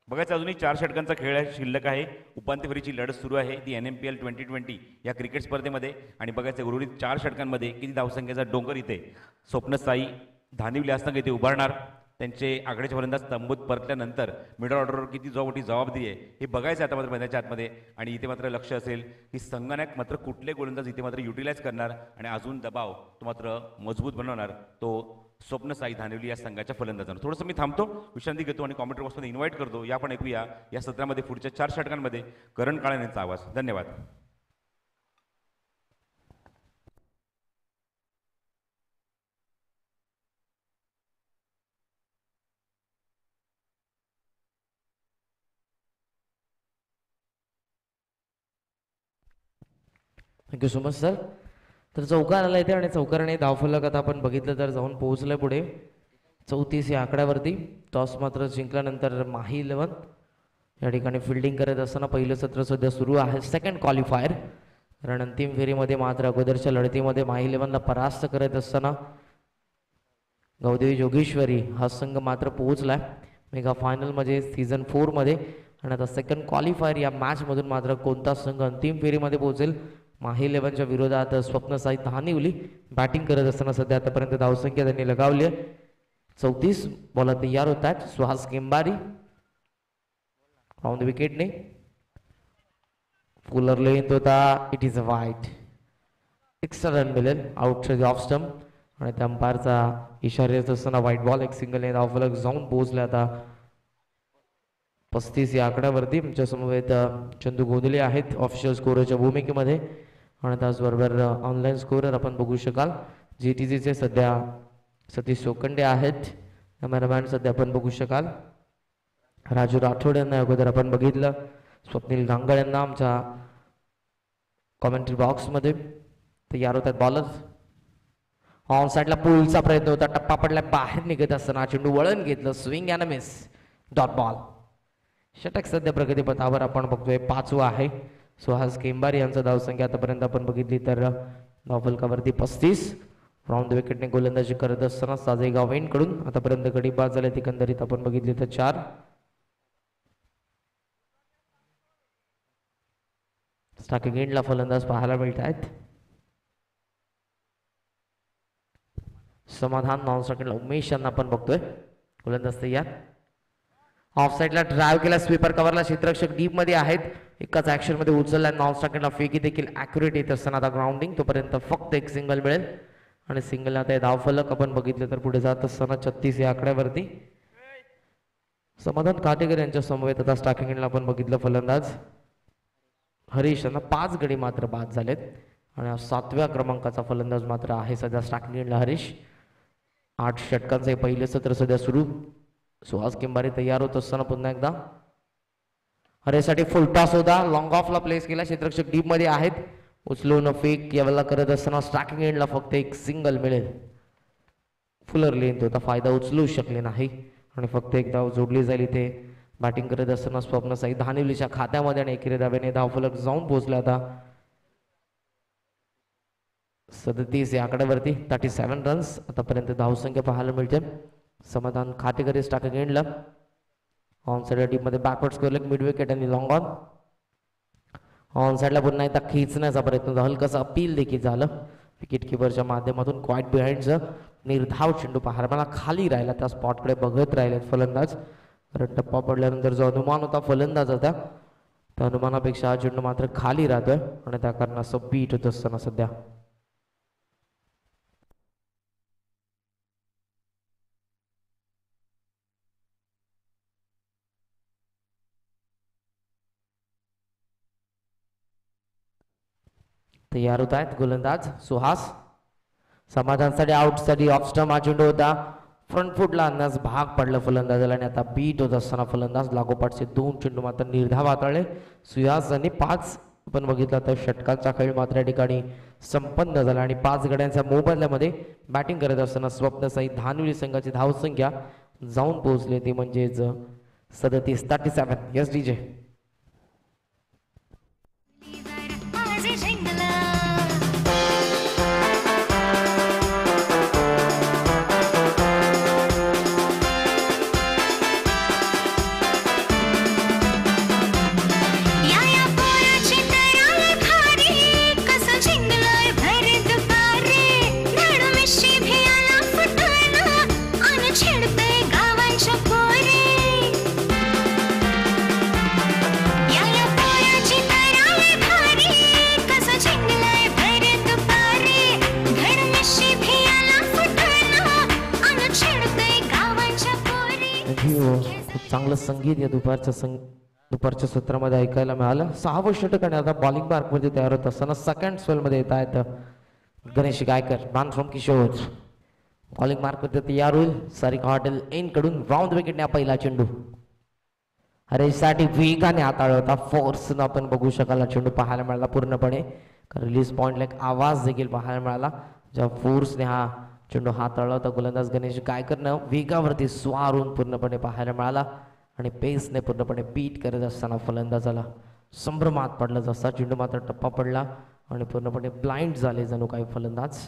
बघायचं अजूनही 4 षटकांचा खेळ शिल्लक आहे. उपांत्य फेरीची लढत सुरू आहे ती NMPL 2020 या क्रिकेट स्पर्धेमध्ये. आणि बघायचं उर्वरित 4 षटकांमध्ये किती धावसंख्येचा डोंगर इथे स्वप्न साई धानिवली असताना इथे उभारणार. त्यांचे आघाडीचे फलंदाज तंबूत परतल्यानंतर मिडल ऑर्डरवर किती मोठी जबाबदारी आहे हे बघायचं आता मात्र मैदानाच्या आतमध्ये. आणि इथे मात्र लक्ष असेल की संगणक मात्र कुठले गोलंदाज इथे मात्र युटिलाइज करणार आणि अजून दबाव तो मात्र मजबूत बनवणार तो स्वप्न साई धानिवली या संघाच्या फलंदाजांना. थोडंसं मी थांबतो, विश्रांती घेतो आणि कॉमेंट्री बॉक्समध्ये इन्व्हाइट करतो. या पण ऐकूया या सत्रामध्ये पुढच्या 4 षटकांमध्ये करण काळे यांचा आवाज. धन्यवाद. Thank you so much sir. तर चौकार आला इथे आणि चौकाराने धावफलक आता आपण बघितलं तर जाऊन पोहोचलंय पुढे 34 या आकड्यावरती. टॉस मात्र जिंकल्यानंतर माही 11 या ठिकाणी फिल्डिंग करत असताना पहिलं सत्र सध्या सुरू आहे. Second qualifier. कारण अंतिम फेरीमध्ये मात्र अगोदरच्या लढतीमध्ये माही 11ला परास्त करत असताना गौदेवी जोगेश्वरी हा संघ मात्र पोहोचलाय मेगा फायनलमध्ये सीझन 4 मध्ये. आणि आता सेकंड क्वालिफायर या मॅचमधून मात्र कोणता संघ अंतिम फेरीमध्ये पोहोचेल. माही 11च्या विरोधात स्वप्न साई धानिवली बॅटिंग करत असताना सध्या आतापर्यंत धावसंख्या त्यांनी लगावली आहे. 34 बॉलर तयार होत आहेत. सुहास केंबारी ऑन द विकेटने फुलर लेंथ होता. It is a wide. Extra run मिळेल आउटच्या ऑफ स्टंप आणि त्या अंपायरचा इशारा येत असताना व्हाईट बॉल. एक सिंगल धावफलक जाऊन पोहोचला आता 35 या आकड्यावरती. आमच्या समवेत चंदू गोदले आहेत ऑफिशियल स्कोरच्या भूमिकेमध्ये आणि त्याचबरोबर ऑनलाईन स्कोरर आपण बघू शकाल GTCचे सध्या सतीश सोकंडे आहेत. कॅमेरामॅन सध्या आपण बघू शकाल राजू राठोड यांना अगोदर आपण बघितलं. स्वप्नील गांगळ यांना आमच्या कॉमेंट्री बॉक्समध्ये तयार होतात बॉलर्स. ऑन साईडला पुलचा प्रयत्न होता. टप्पा पडला बाहेर निघत असताना चेंडू वळण घेतलं. Swing and miss. Dot ball. षटक सध्या प्रगतीपथावर आपण बघतोय 5वा आहे. सुहास केंबारी यांचा धावसंख्या आतापर्यंत आपण बघितली तर धावफलकावरती 35. राऊंड द विकेटने गोलंदाजी करत असताना साजेगाव वेन कडून आतापर्यंत गडी बाद झाले एकंदरीत आपण बघितली तर 4. स्टार्टिंग एंडला फलंदाज पाहायला मिळत आहेत. समाधान नॉन स्ट्रायकरला उमेश यांना आपण बघतोय गोलंदाज तयार. ऑफ साईडला ड्राईव्ह केला. स्वीपर कव्हरला क्षेत्ररक्षक डीप मध्ये आहेत. एकाच ऍक्शन मध्ये उचलला. नॉन स्ट्रायकरला फेकी देखील ऍक्युरेट येत असताना आता ग्राउंडिंग तोपर्यंत फक्त एक सिंगल मिळेल आणि सिंगल आता धावफलक आपण बघितलं तर पुढे जात असताना 36 या आकड्यावरती. समाधान काटेकर यांच्या समवेत आता स्टार्टिंग एंडला आपण बघितलं फलंदाज हरीश यांना 5 गडी मात्र बाद झालेत आणि 7व्या क्रमांकाचा फलंदाज मात्र आहे सध्या स्टार्टिंग एंडला हरीश. 8 षटकांचं हे पहिलं सत्र सध्या सुरू. सुहास केंबारी तयार होत असताना पुन्हा एकदा हरेसाठी फुल टॉस होता. लॉंग ऑफला प्लेस केला. क्षेत्ररक्षक डीप मध्ये आहेत. उचलून फेक यावेळेला करत असताना स्टार्टिंग एंडला फक्त एक सिंगल मिळेल. फुलर लेंथ होता. फायदा उचलू शकले नाही आणि फक्त एक धाव जोडली जाईल इथे. बॅटिंग करत असताना स्वप्न साई धानिवलीच्या खात्यामध्ये आणि एकेरी धावेने धावफलक जाऊन पोहोचला आता 37 या आकड्यावरती. 37 रन्स आतापर्यंत धावसंख्या पाहायला मिळते. समाधान खातेकरी स्टार्टिंग एंडला ऑन साईड टीम मध्ये backward score leg mid wicket आणि लॉंग ऑन. ऑन साईडला पुन्हा एकदा खिचण्याचा प्रयत्न झाला. हलकासा अपील देखील झालं विकेट किपरच्या माध्यमातून. क्वाईट बिहाइंडचं निर्धाव चेंडू पाहायला मला खाली राहिला. त्या स्पॉटकडे बघत राहिलेत फलंदाज. कारण टप्पा पडल्यानंतर जो अनुमान होता फलंदाजाचा त्या अनुमानापेक्षा हा चेंडू मात्र खाली राहतोय आणि त्या कारणास्तव बीट होत असताना सध्या तयार होत आहेत गोलंदाज सुहास. समाधानसाठी आउटसाठी ऑफ स्टंप हा चेंडू होता. फ्रंट फुटला अंदाज भाग पडला फलंदाजाला आणि आता बीट होत असताना फलंदाज लागोपाठचे 2 चेंडू मात्र निर्धाव हाताळले सुहास यांनी. 5 आपण बघितलं तर षटकांचा खेळ मात्र या ठिकाणी संपन्न झाला आणि 5 गड्यांच्या मोबदल्यामध्ये बॅटिंग करत असताना स्वप्न साई धानिवली संघाची धावसंख्या जाऊन पोहोचली ती म्हणजेच 37. Yes DJ. गावात थँक्यू. खूप चांगलं संगीत या दुपारच्या सत्रामध्ये ऐकायला मिळालं. 6वं षटक आणि आता बॉलिंग मार्कमध्ये तयार होत असताना सेकंड स्पेलमध्ये येत आहेत Ganesh Gaikar, man from Kishor. Bowling मार्कमध्ये तयार होईल सारिका हॉटेल एन कडून. राऊंड विकेटने पहिला चेंडू हरेशसाठी वेगाने हाताळला होता. फोर्सनं आपण बघू शकाल चेंडू पाहायला मिळाला पूर्णपणे. रिलीज पॉइंटला एक आवाज देखील पाहायला मिळाला ज्या फोर्सने हा चेंडू हाताळला होता. गोलंदाज गणेश गायकरनं वेगावरती स्वारून पूर्णपणे पाहायला मिळाला आणि पेसने पूर्णपणे बीट करत असताना फलंदाजाला संभ्रमात पडला. जसा चेंडू मात्र टप्पा पडला आणि पूर्णपणे ब्लाइंड झाले जणू काही फलंदाज.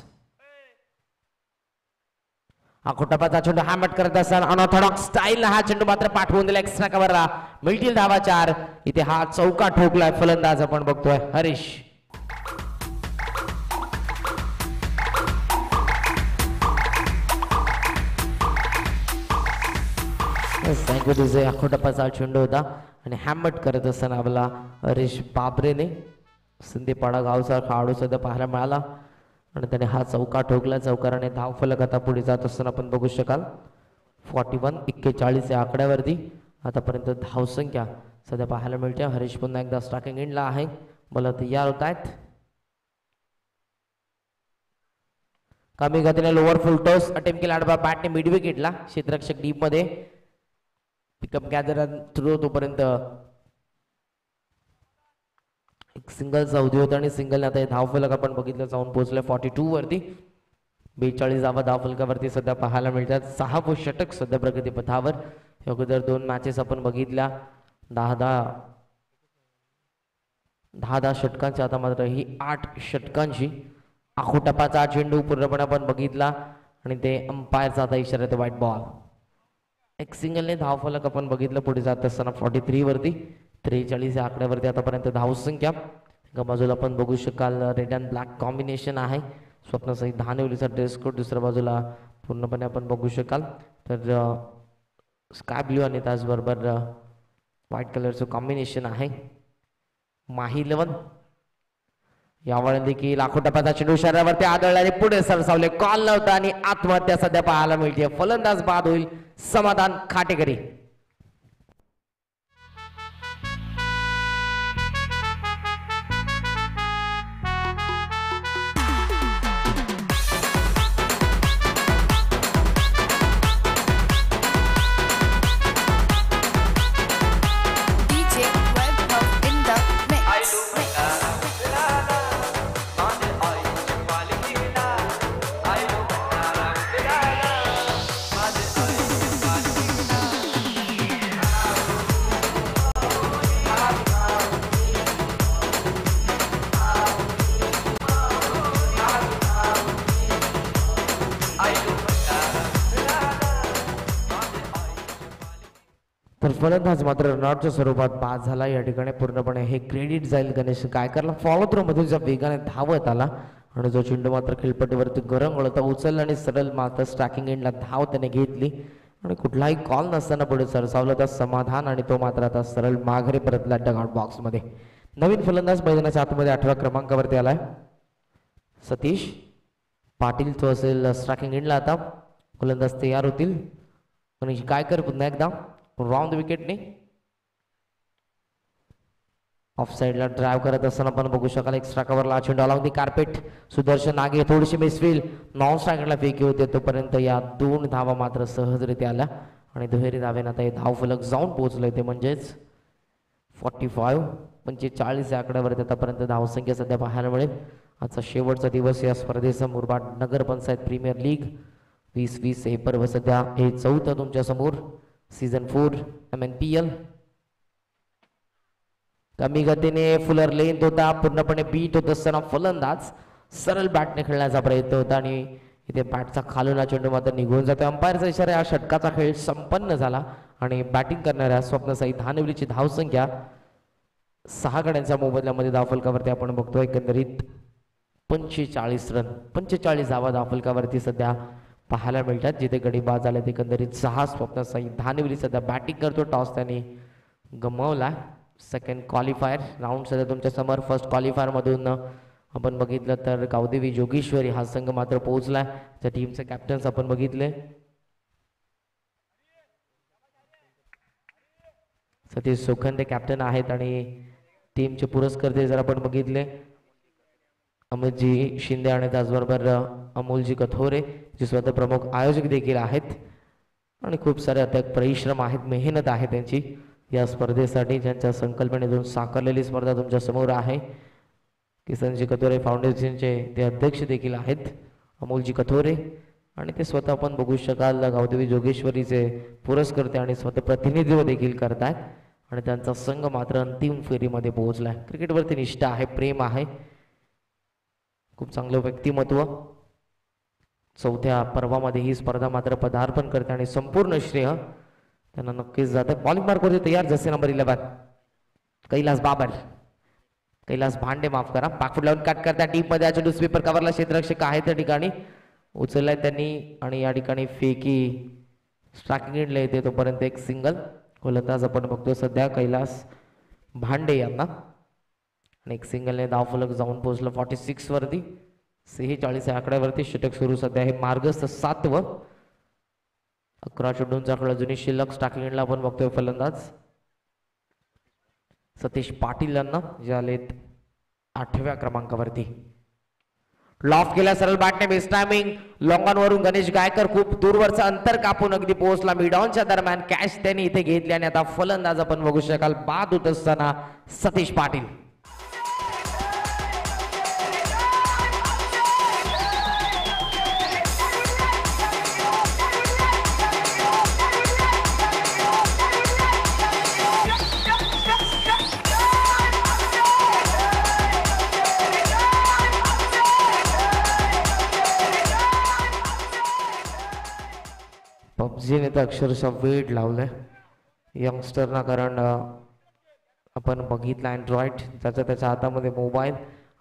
टप्पाचा चेंडू हॅमट करत असताना अनऑर्थोडॉक्स स्टाईल हा चेंडू मात्र पाठवून दिला एक्स्ट्रा कव्हरला. मिळतील धावा 4. इथे हा चौका ठोकलाय फलंदाज आपण बघतोय हरीश. थँक्यू. तुझे टप्पाचा चेंडू होता आणि हॅमट करत असताना आपला हरीश बाबरेने सिंधीपाडा गावचा खेळाडू सध्या पाहायला मिळाला आणि त्याने हा चौका ठोकला. चौकाराने धावफलक आता पुढे जात असताना आपण बघू शकाल 41-41 या आकड्यावरती आतापर्यंत धावसंख्या सध्या पाहायला मिळते. हरीश पुन्हा एकदा स्टार्टिंग एंडला आहे. मला तयार होत आहेत. कमी गतीने लोअर फुल टॉस अटेम्प्ट केला बॅटने मिड विकेटला. क्षेत्ररक्षक डीप मध्ये पिकअप गॅदर थ्रू तोपर्यंत एक सिंगल साऊदी होता आणि सिंगल आता धावफलक आपण बघितलं जाऊन पोहोचले 42 वरती. 42 धावा धावफलकावरती सध्या पाहायला मिळतात. 6वं षटक सध्या प्रगतीपथावर. अगोदर 2 मॅचेस आपण बघितल्या 10-10 षटकांची. आता मात्र ही 8 षटकांची. टप्पाचा चेंडू पूर्णपणे आपण बघितला आणि ते अंपायरचा आता इशारा ते व्हाईट बॉल. एक सिंगलने धावफलक आपण बघितलं पुढे जात असताना 43 वरती. 43 या आकड्यावरती आतापर्यंत धावसंख्या. एका बाजूला आपण बघू शकाल रेड अँड ब्लॅक कॉम्बिनेशन आहे. स्वप्नसहित धानिवलीचा ड्रेस कोड. दुसऱ्या बाजूला पूर्णपणे आपण बघू शकाल तर स्काय ब्ल्यू आणि त्याचबरोबर व्हाईट कलरचं कॉम्बिनेशन आहे. माही 11 यावेळी देखील टप्प्याचा चेंडू शरीरावरती आदळल्याने पुढे सरसावले. कॉल नव्हता आणि आत्महत्या सध्या पाहायला मिळते. फलंदाज बाद होईल समाधान खाटेकरी. तर फलंदाज मात्र रनआउटच्या स्वरूपात बाद झाला. या ठिकाणी पूर्णपणे हे क्रेडिट जाईल गणेश गायकरला. फॉलो थ्रो मधून ज्या वेगाने धावत आला आणि जो चेंडू मात्र खेळपट्टीवरती गरम होता उचलला आणि सरळ मात्र स्ट्रायकिंग एंडला धाव त्याने घेतली आणि कुठलाही कॉल नसताना पुढे सरसावलं तर समाधान आणि तो मात्र आता सरळ माघारी परतला डगआउट बॉक्समध्ये. नवीन फलंदाज मैदानाच्या आतमध्ये 8व्या क्रमांकावरती आलाय सतीश पाटील. तो असेल स्ट्रायकिंग एंडला. आता फलंदाज तयार होतील. गणेश गायकर पुन्हा एकदा राउंड विकेटने ऑफ साइडला ड्राइव्ह करत असताना आपण बघू शकाल एक्स्ट्रा कव्हरला चेंडू आला होती. कार्पेट सुदर्शन नागे थोडीशी मिसफील नॉन स्ट्रायकरला फेकी होते. तोपर्यंत या 2 धावा मात्र सहजरित्या आल्या आणि दुहेरी धावेनं आता हे धावफलक जाऊन पोहोचले. ते म्हणजेच 45 या आकड्यावरती आतापर्यंत धावसंख्या सध्या पाहायला मिळेल. आजचा शेवटचा दिवस या स्पर्धेचा मुरबाड नगरपंचायत प्रीमियर लीग 2020 हे पर्व सध्या हे 4थं तुमच्या समोर सीझन 4 MNPL. कमी गतीने फुलर लेंथ होता पूर्णपणे बीट होत असताना फलंदाज सरळ बॅटने खेळण्याचा प्रयत्न होता आणि इथे बॅटचा खालून चेंडू मात्र निघून जातो. अंपायरचा इशारा. या षटकाचा खेळ संपन्न झाला आणि बॅटिंग करणाऱ्या स्वप्नसाई धानिवलीची धावसंख्या 6 गड्यांच्या मोबदल्यामध्ये धावफलकावरती आपण बघतो एकंदरीत 45 रन 45 धावा धावफलकावरती सध्या पाहायला मिळतात. जिथे गडी बाद झाले एकंदरीत 6. स्वप्नसाई धानिवली सध्या बॅटिंग करतो. टॉस त्यांनी गमावला. सेकंड क्वालिफायर राऊंड सध्या तुमच्या समोर. फर्स्ट क्वालिफायर मधून आपण बघितलं तर गावदेवी जोगेश्वरी हा संघ मात्र पोहोचलाय. त्या टीमचे कॅप्टन्स आपण बघितले सतीश सोखंदे कॅप्टन आहेत आणि टीमचे पुरस्कर्ते जर आपण बघितले अमितजी शिंदे आणि त्याचबरोबर अमोलजी कथोरे जे स्वतः प्रमुख आयोजक देखील आहेत आणि खूप सारे अथक परिश्रम आहेत, मेहनत आहे त्यांची या स्पर्धेसाठी, ज्यांच्या संकल्पनेतून साकारलेली स्पर्धा तुमच्या समोर आहे. किसनजी कथोरे फाउंडेशनचे ते अध्यक्ष देखील आहेत अमोलजी कथोरे आणि ते स्वतः आपण बघू शकाल गावदेवी जोगेश्वरीचे पुरस्कर्ते आणि स्वतः प्रतिनिधित्व देखील करतायत आणि त्यांचा संघ मात्र अंतिम फेरीमध्ये पोहोचलाय. क्रिकेटवरती निष्ठा आहे, प्रेम आहे, खूप चांगलं व्यक्तिमत्व. चौथ्या पर्वामध्ये ही स्पर्धा मात्र पदार्पण करते आणि संपूर्ण श्रेय त्यांना नक्कीच जातं. बॉलिंग मार्कवरती तयार जसे नंबर 11 कैलास बाबर, कैलास भांडे माफ करा, पाकफुट लावून कट करता टीम मध्ये चेंडू स्वीपर कव्हरला क्षेत्ररक्षक आहे त्या ठिकाणी उचललाय त्यांनी आणि या ठिकाणी फेकी स्ट्रायकिंग एंडला येते तोपर्यंत एक सिंगल. गोलंदाज आपण बघतो सध्या कैलास भांडे यांना आणि एक सिंगलने धावफलक जाऊन पोहोचलं 46 वरती. 46 या आकड्यावरती षटक सुरू सध्या हे मार्गस्थ 7वं. 11 चेंडूंचा खेळ अजूनही शिल्लक. स्ट्रायकिंग एंडला आपण बघतोय फलंदाज सतीश पाटील यांना जे आलेत 8व्या क्रमांकावरती. लॉफ केला सरळ बॅटने बेस्ट टायमिंग लॉंग वरून गणेश गायकर खूप दूरवरचं अंतर कापून अगदी पोहोचला मिडऑनच्या दरम्यान कॅच त्यांनी इथे घेतली आणि आता फलंदाज आपण बघू शकाल बाद होत असताना सतीश पाटील. पबजीने तर अक्षरशः वेट लावलंय यंगस्टरना, कारण आपण बघितलं अँड्रॉइड त्याच्या हातामध्ये मोबाईल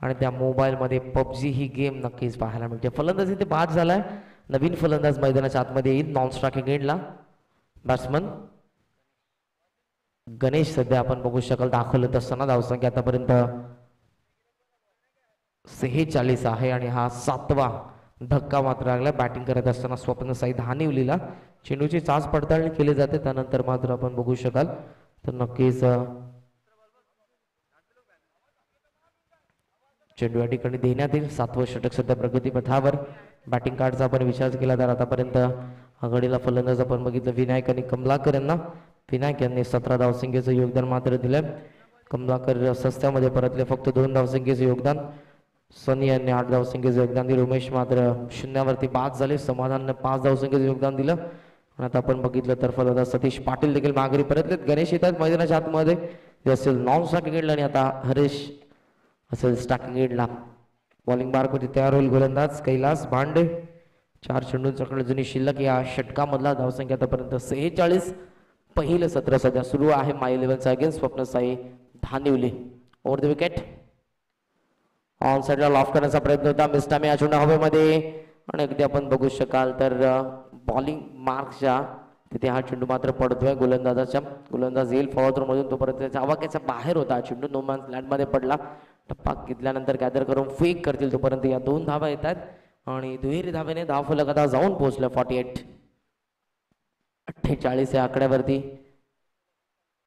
आणि त्या मोबाईलमध्ये पबजी ही गेम नक्कीच पाहायला मिळते. फलंदाज इथे बाद झालाय. नवीन फलंदाज मैदानाच्या आतमध्ये येईल नॉन स्ट्रायकिंग एंडला. बॅट्समन गणेश सध्या आपण बघू शकाल दाखवत असताना धावसंख्या आतापर्यंत 46 आहे आणि हा 7वा धक्का मात्र लागला. बॅटिंग करत असताना स्वप्न साई धानिवलीला चेंडूची चाच पडताळणी केली जाते त्यानंतर मात्र आपण बघू शकाल तर नक्कीच चेंडू या ठिकाणी देण्यात येईल. 7वं षटक सध्या प्रगतीपथावर. बॅटिंग कार्डचा आपण विचार केला तर आतापर्यंत आघाडीला फलंदाज आपण बघितलं विनायक आणि कमलाकर यांना. विनायक यांनी 17 धावसंख्येचं योगदान मात्र दिलंय. कमलाकर सस्त्यामध्ये परतले फक्त 2 धावसंख्येचं योगदान. सनी यांनी 8 धावसंख्येचं योगदान दिलं. उमेश मात्र शून्यावरती बाद झाले. समाधानने 5 धावसंख्येचं योगदान दिलं आणि आता आपण बघितलं तर फलंदाज सतीश पाटील देखील माघारी परतलेत. गणेश येतात मैदानाच्या आतमध्ये ते असेल नॉन स्ट्रायकिंग एंडला आणि आता हरेश असेल स्ट्रायकिंग एंडला. बॉलिंग मार्कवरती तयार होईल गोलंदाज कैलास भांडे. 4 चेंडूंचा खेळ जुनी शिल्लक या षटकामधला. धावसंख्या आतापर्यंत 46. पहिलं सत्र सध्या सुरू आहे माय 11चा against Swapna Sai Dhanivali. Over the wicket on साईडला लॉफ करण्याचा प्रयत्न होता. मिस्टामी या चेंडू हवेमध्ये आणि अगदी आपण बघू शकाल तर बॉलिंग मार्कच्या तिथे हा चेंडू मात्र पडतोय गोलंदाजाच्या. गोलंदाज येईल फॉरवर्ड मधून तोपर्यंत त्याच्या आवाक्याच्या बाहेर होता. चेंडू नो मॅन्स लँडमध्ये पडला. टप्पा घेतल्यानंतर गॅदर करून फेक करतील तोपर्यंत या 2 धावा येतात आणि दुहेरी धावेने धावफलक आता जाऊन पोहोचलं 48 या आकड्यावरती.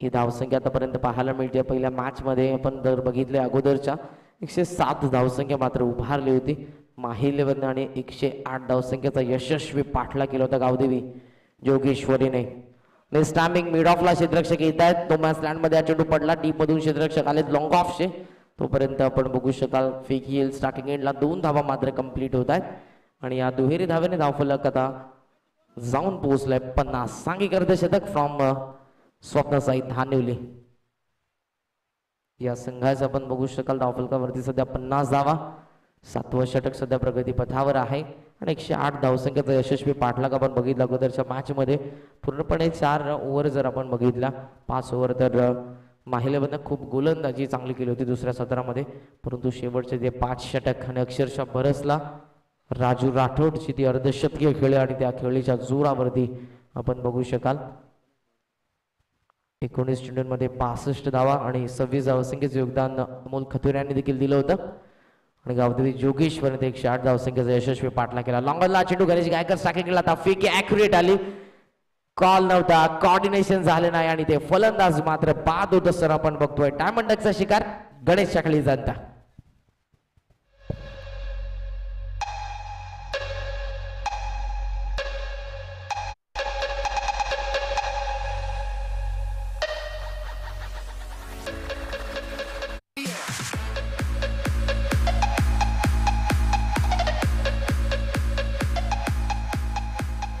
ही धावसंख्या आतापर्यंत पाहायला मिळते. पहिल्या मॅच मध्ये आपण जर बघितले अगोदरच्या 107 धावसंख्या मात्र उभारली होती माही 11 आणि 108 धावसंख्येचा यशस्वी पाठला केला होता गावदेवी जोगेश्वरीने. स्टॅम्पिंग मिड ऑफला क्षेत्ररक्षक येत आहेत. तो मॅच लँड मध्ये चेंडू पडला. डीप मधून क्षेत्ररक्षक आले लॉंग ऑफचे तोपर्यंत आपण बघू शकाल फेक येईल. स्टार्टिंग एंडला 2 धावा मात्र कंप्लीट होत आहेत आणि या दुहेरी धावेने धावफलक आता जाऊन पोहोचलाय 50. सांघिक अर्धशतक फ्रॉम स्वप्न साई धानिवली. या संघाचं आपण बघू शकाल धावफलकावरती सध्या 50 धावा. 7वं षटक सध्या प्रगती पथावर आहे आणि 108 धावसंख्येचा यशस्वी पाठलाग आपण बघितला अगोदरच्या मॅच मध्ये. पूर्णपणे 4 ओव्हर जर आपण बघितला 5 ओव्हर तर माहिलेबद्दल खूप गोलंदाजी चांगली केली होती दुसऱ्या सत्रामध्ये, परंतु शेवटचे जे 5 षटक आणि अक्षरशः बरसला राजू राठोडची ती अर्धशतकीय खेळी आणि त्या खेळीच्या जोरावरती आपण बघू शकाल 19 चेंडूंमध्ये 65 धावा आणि 26 धावसंख्येचं योगदान अमोल खतुरे यांनी देखील दिलं होतं आणि गावदेवी जोगेश्वरने 108 धावसंख्येचा यशस्वी पाठला केला. लॉंगला चेंडू गणेश गायकर स्ट्रायकिंग केला. आता फेक ॲक्युरेट आली कॉल नव्हता, कॉर्डिनेशन झालं नाही आणि ते फलंदाज मात्र बाद होत असताना आपण बघतोय. डायमंड डकचा शिकार गणेश शाकली जनता.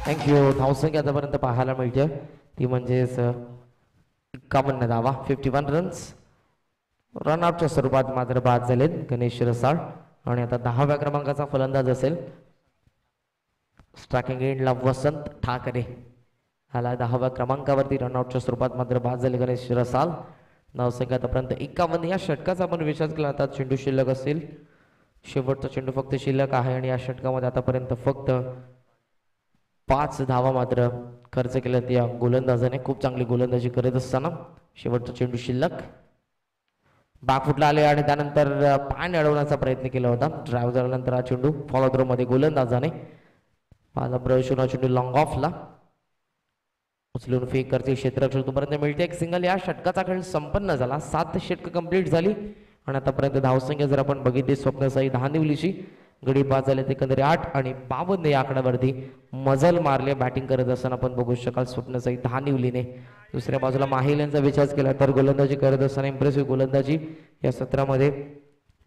थँक्यू. धावसंख्या आतापर्यंत पाहायला मिळते ती म्हणजेच 51 धावा, 51 रन्स. रनआउटच्या स्वरूपात मात्र बाद झालेत गणेश रसाळ आणि आता 10व्या क्रमांकाचा फलंदाज असेल. स्ट्रायकिंग एंडला वसंत ठाकरे ह्याला 10व्या क्रमांकावरती रनआउटच्या स्वरूपात मात्र बाद झाले गणेश रसाळ. धावसंख्या आतापर्यंत 51. या षटकाचा आपण विचार केला आता चेंडू शिल्लक असेल. शेवटचा चेंडू फक्त शिल्लक आहे आणि या षटकामध्ये आतापर्यंत फक्त 5 धावा मात्र खर्च केल्या त्या गोलंदाजाने. खूप चांगली गोलंदाजी करत असताना शेवटचा चेंडू शिल्लक. बाकफुटला आले आणि त्यानंतर पाय अडवण्याचा प्रयत्न केला होता. ड्राईव्ह झाल्यानंतर हा चेंडू फॉलो थ्रो मध्ये गोलंदाजाने पाहिला. ब्रश होऊन हा चेंडू लॉंग ऑफला उचलून फेक करते क्षेत्ररक्षक. तोपर्यंत मिळते एक सिंगल. या षटकाचा खेळ संपन्न झाला. 7 षटकं कंप्लीट झाली आणि आतापर्यंत धावसंख्या जर आपण बघितली स्वप्नसाई धानिवलीची गडी बाद झाले एकंदरी 8 आणि 52 या आकड्यावरती मजल मारले बॅटिंग करत असताना आपण बघू शकाल स्वप्नसाई धानिवलीने. दुसऱ्या बाजूला माहिल यांचा विचार केला तर गोलंदाजी करत असताना इम्प्रेसिव्ह गोलंदाजी या सत्रामध्ये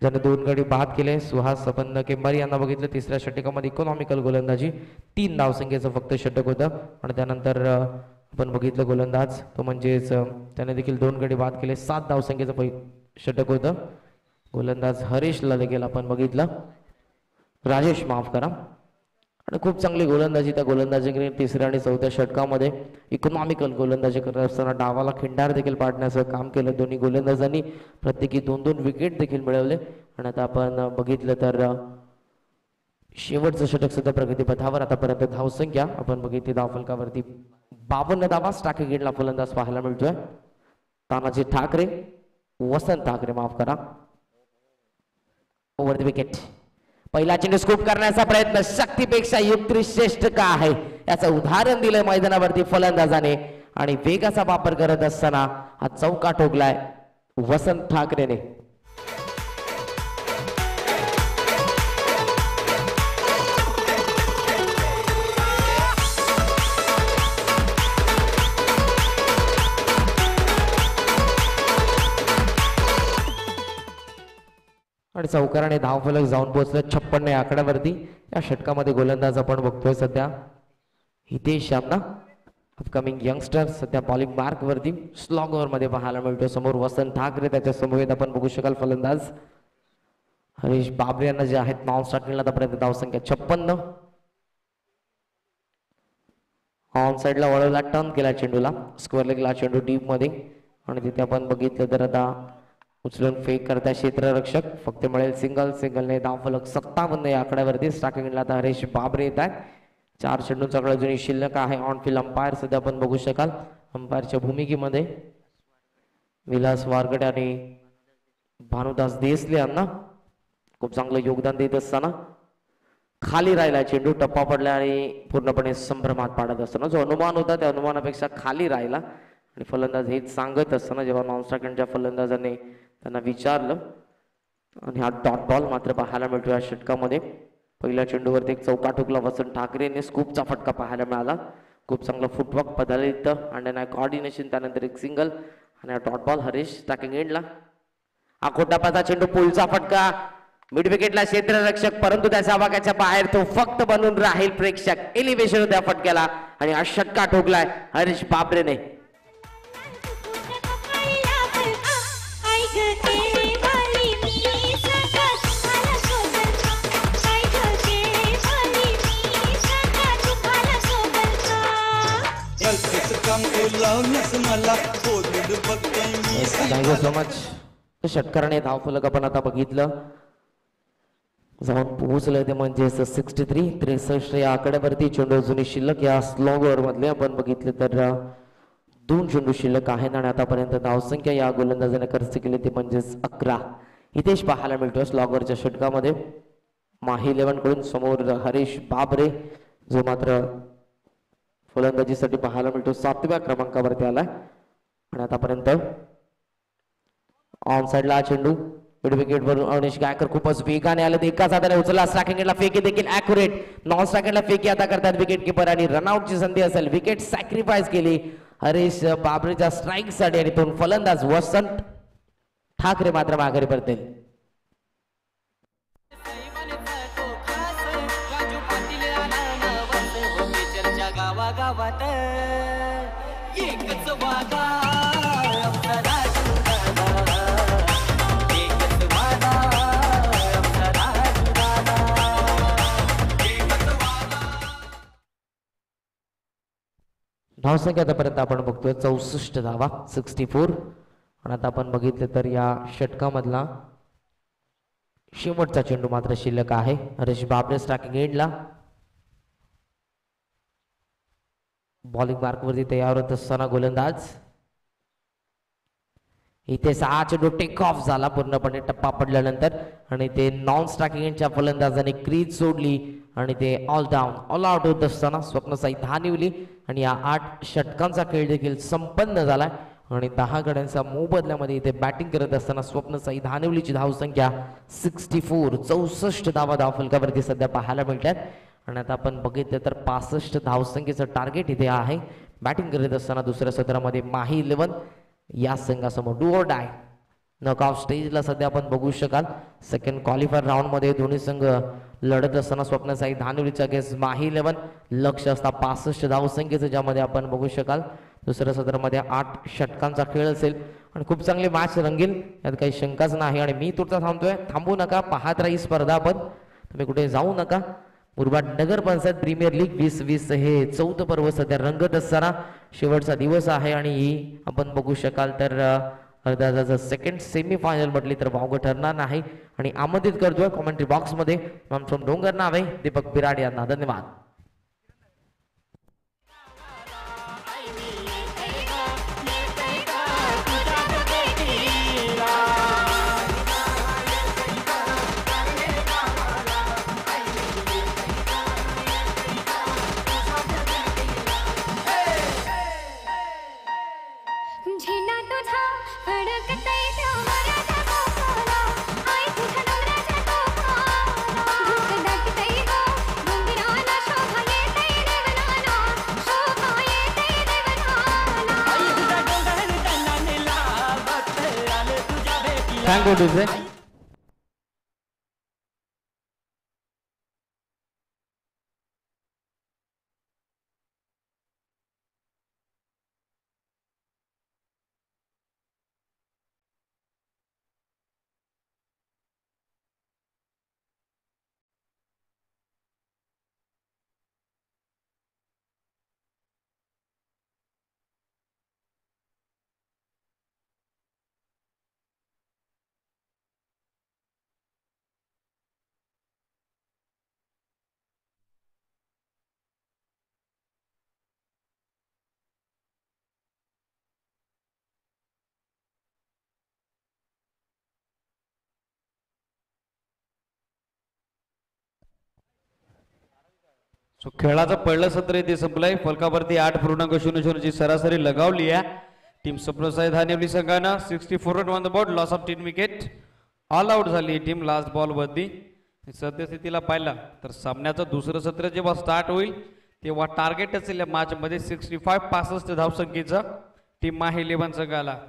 ज्याने 2 गडी बाद केले. सुहास सपन्न केंबारी यांना बघितलं तिसऱ्या षटकामध्ये इकॉनॉमिकल गोलंदाजी. 3 धावसंख्येचं फक्त षटक होतं आणि त्यानंतर आपण बघितलं गोलंदाज तो म्हणजेच त्याने देखील 2 गडी बाद केले. 7 धावसंख्येचं षटक होतं. गोलंदाज हरीशला देखील आपण बघितलं, राजेश माफ करा, आणि खूप चांगली गोलंदाजी त्या गोलंदाजीने तिसऱ्या आणि चौथ्या षटकामध्ये इकॉनॉमिकल गोलंदाजी करत असताना डावाला खिंडार देखील पाडण्याचं काम केलं. दोन्ही गोलंदाजांनी प्रत्येकी 2-2 विकेट देखील मिळवले. आणि आता आपण बघितलं तर शेवटचं षटक सुद्धा प्रगतीपथावर. आतापर्यंत धावसंख्या आपण बघितली धावफलकावरती 52 धावा. स्ट्रायकिंग एंडला फलंदाज पाहायला मिळतोय तानाजी ठाकरे, वसंत ठाकरे माफ करा. Over the wicket. पहिला चेंडू स्कूप करण्याचा प्रयत्न. शक्तीपेक्षा युक्ती श्रेष्ठ का आहे याचं उदाहरण दिलंय मैदानावरती फलंदाजाने आणि वेगाचा वापर करत असताना हा चौका ठोकलाय वसंत ठाकरेने. आणि चौकाराने धावफलक जाऊन पोहोचलं 56 या आकड्यावरती. या षटकामध्ये गोलंदाज आपण बघतोय सध्या हितेश यामना, अपकमिंग यंगस्टर, सध्या बॉलिंग मार्क वरती स्लॉग ओव्हर मध्ये पाहायला मिळतो. समोर वसंत ठाकरे, त्याच्या समोर आपण बघू शकाल फलंदाज हरीश बाबरे यांना जे आहेत नॉन स्ट्रायकिंगला आतापर्यंत धावसंख्या 56. ऑन साइडला वळवला, टर्न केला चेंडूला, स्क्वेअर लेगला चेंडू डीप मध्ये आणि तिथे आपण बघितलं तर आता उचलून फेक करता क्षेत्ररक्षक. फक्त मिळेल सिंगल. सिंगलने धावफलक 57 या आकड्यावरती. स्ट्रायकिंगला आता हरीश बाबरे येत आहेत. 4 चेंडूंचा काळ जुनी शिल्लक आहे. ऑन फील्ड अंपायर सध्या आपण बघू शकाल अंपायरच्या भूमिकेमध्ये विलास वारगडे आणि भानुदास देसले यांना खूप चांगलं योगदान देत असताना खाली राहिला चेंडू. टप्पा पडला आणि पूर्णपणे संभ्रमात पाडत असताना जो अनुमान होता त्या अनुमानापेक्षा खाली राहिला आणि फलंदाज हेच सांगत असताना जेव्हा नॉन स्ट्रायकिंगच्या फलंदाजाने त्यांना विचारलं आणि हा डॉट बॉल मात्र पाहायला मिळतो या षटकामध्ये. पहिल्या चेंडूवरती एक चौका ठोकला वसंत ठाकरेने. स्कूपचा फटका पाहायला मिळाला. खूप चांगला फुटवर्क पदार्थ आणि कॉर्डिनेशन. त्यानंतर एक सिंगल आणि डॉट बॉल हरीश स्ट्रायकिंग एंडला. हा खोटापाचा चेंडू, पुलचा फटका मिड विकेटला क्षेत्ररक्षक, परंतु त्याच्या आवाक्याच्या बाहेर तो फक्त बनून राहील प्रेक्षक. एलिव्हेशन त्या फटक्याला आणि हा षटका ठोकलाय हरीश बाबरेने. Thank you so much. षटकाराने धावफलक आपण आता बघितलं जाऊन पोहोचलं ते म्हणजे 63 या आकड्यावरती. चेंडू जुनी शिल्लक या स्लॉग ओव्हर मधले आपण बघितले तर 2 चेंडू शिल्लक आहेत आणि आतापर्यंत धावसंख्या या गोलंदाजाने खर्च केली ते म्हणजेच 11. हितेश पाहायला मिळतोय स्लॉग ओव्हरच्या षटकामध्ये माही 11 कडून. समोर हरीश बाबरे जो मात्र गोलंदाजीसाठी पाहायला मिळतो 7व्या क्रमांकावरती आलाय आणि आतापर्यंत ऑन साइडला चेंडू मिड विकेट वरून अनिश गायकर खूपच वेगाने आले एकाच हाताने उचलला स्ट्रायकिंगला फेकी देखील ॲक्युरेट नॉन स्ट्रायकिंगला फेकी आता करतात विकेट किपर आणि रनआउटची संधी असेल विकेट सॅक्रिफाईस केली हरीश बाबरेच्या स्ट्राईक साठी आणि दोन फलंदाज वसंत ठाकरे मात्र माघारी परतेल गावागावात एकच वागा धावसंख्या आतापर्यंत आपण बघतोय 64 धावा 64 आणि आता आपण बघितलं तर या षटकामधला शेवटचा चेंडू मात्र शिल्लक आहे हरीश बाबरे स्ट्रायकिंग एंडला बॉलिंग मार्कवरती तयार होत असताना गोलंदाज इथे 6 चेंडू टेक ऑफ झाला पूर्णपणे टप्पा पडल्यानंतर आणि ते नॉन स्ट्रायकिंग एंडच्या फलंदाजाने क्रीज सोडली आणि ते ऑल डाऊन ऑल आउट होत असताना स्वप्नसाई धानिवली आणि या 8 षटकांचा खेळ देखील संपन्न झालाय आणि 10 गड्यांचा मोबदल्यामध्ये इथे बॅटिंग करत असताना स्वप्नसाई धानिवलीची धावसंख्या 64 धावा धावफलकावरती सध्या पाहायला मिळतात आणि आता आपण बघितलं तर 65 धावसंख्येचं टार्गेट इथे आहे बॅटिंग करत असताना दुसऱ्या सत्रामध्ये माही 11 या संघासमोर डू ऑर डाय नॉकआउट स्टेजला सध्या आपण बघू शकाल सेकंड क्वालिफायर राऊंडमध्ये दोन्ही संघ लढत असताना स्वप्नसाई धानिवलीच्या अगेन्स्ट माही 11 लक्ष असता 65 धावसंख्येचं ज्यामध्ये आपण बघू शकाल दुसऱ्या सत्रामध्ये 8 षटकांचा खेळ असेल आणि खूप चांगली मॅच रंगेल यात काही शंकाच नाही आणि मी तुर्ता थांबतोय थांबू नका पाहत राही स्पर्धा आपण तुम्ही कुठे जाऊ नका मुरबाड नगर पंचायत प्रीमियर लीग 2020 हे 4थं पर्व सध्या रंगत असताना शेवटचा दिवस आहे आणि आपण बघू शकाल तर अर्धा सेकंड सेमी फायनल म्हटली तर वावगं ठरणार नाही आणि आमंत्रित करतोय कॉमेंट्री बॉक्स मध्ये फ्रॉम डोंगर नावे दीपक बिराड यांना धन्यवाद Thank you, DJ. सो खेळाचं पहिलं सत्र इथे संपलंय फलकावरती 8.00 ची सरासरी लगावली आहे टीम स्वप्नसाई धानिवली संघानं 64 run on the board loss of 3 wicket all out झाली टीम लास्ट बॉल वरती सद्यस्थितीला पाहिला तर सामन्याचं दुसरं सत्र जेव्हा स्टार्ट होईल तेव्हा टार्गेट असेल या मॅच मध्ये 65 धावसंख्येचं टीम माही 11 संघाला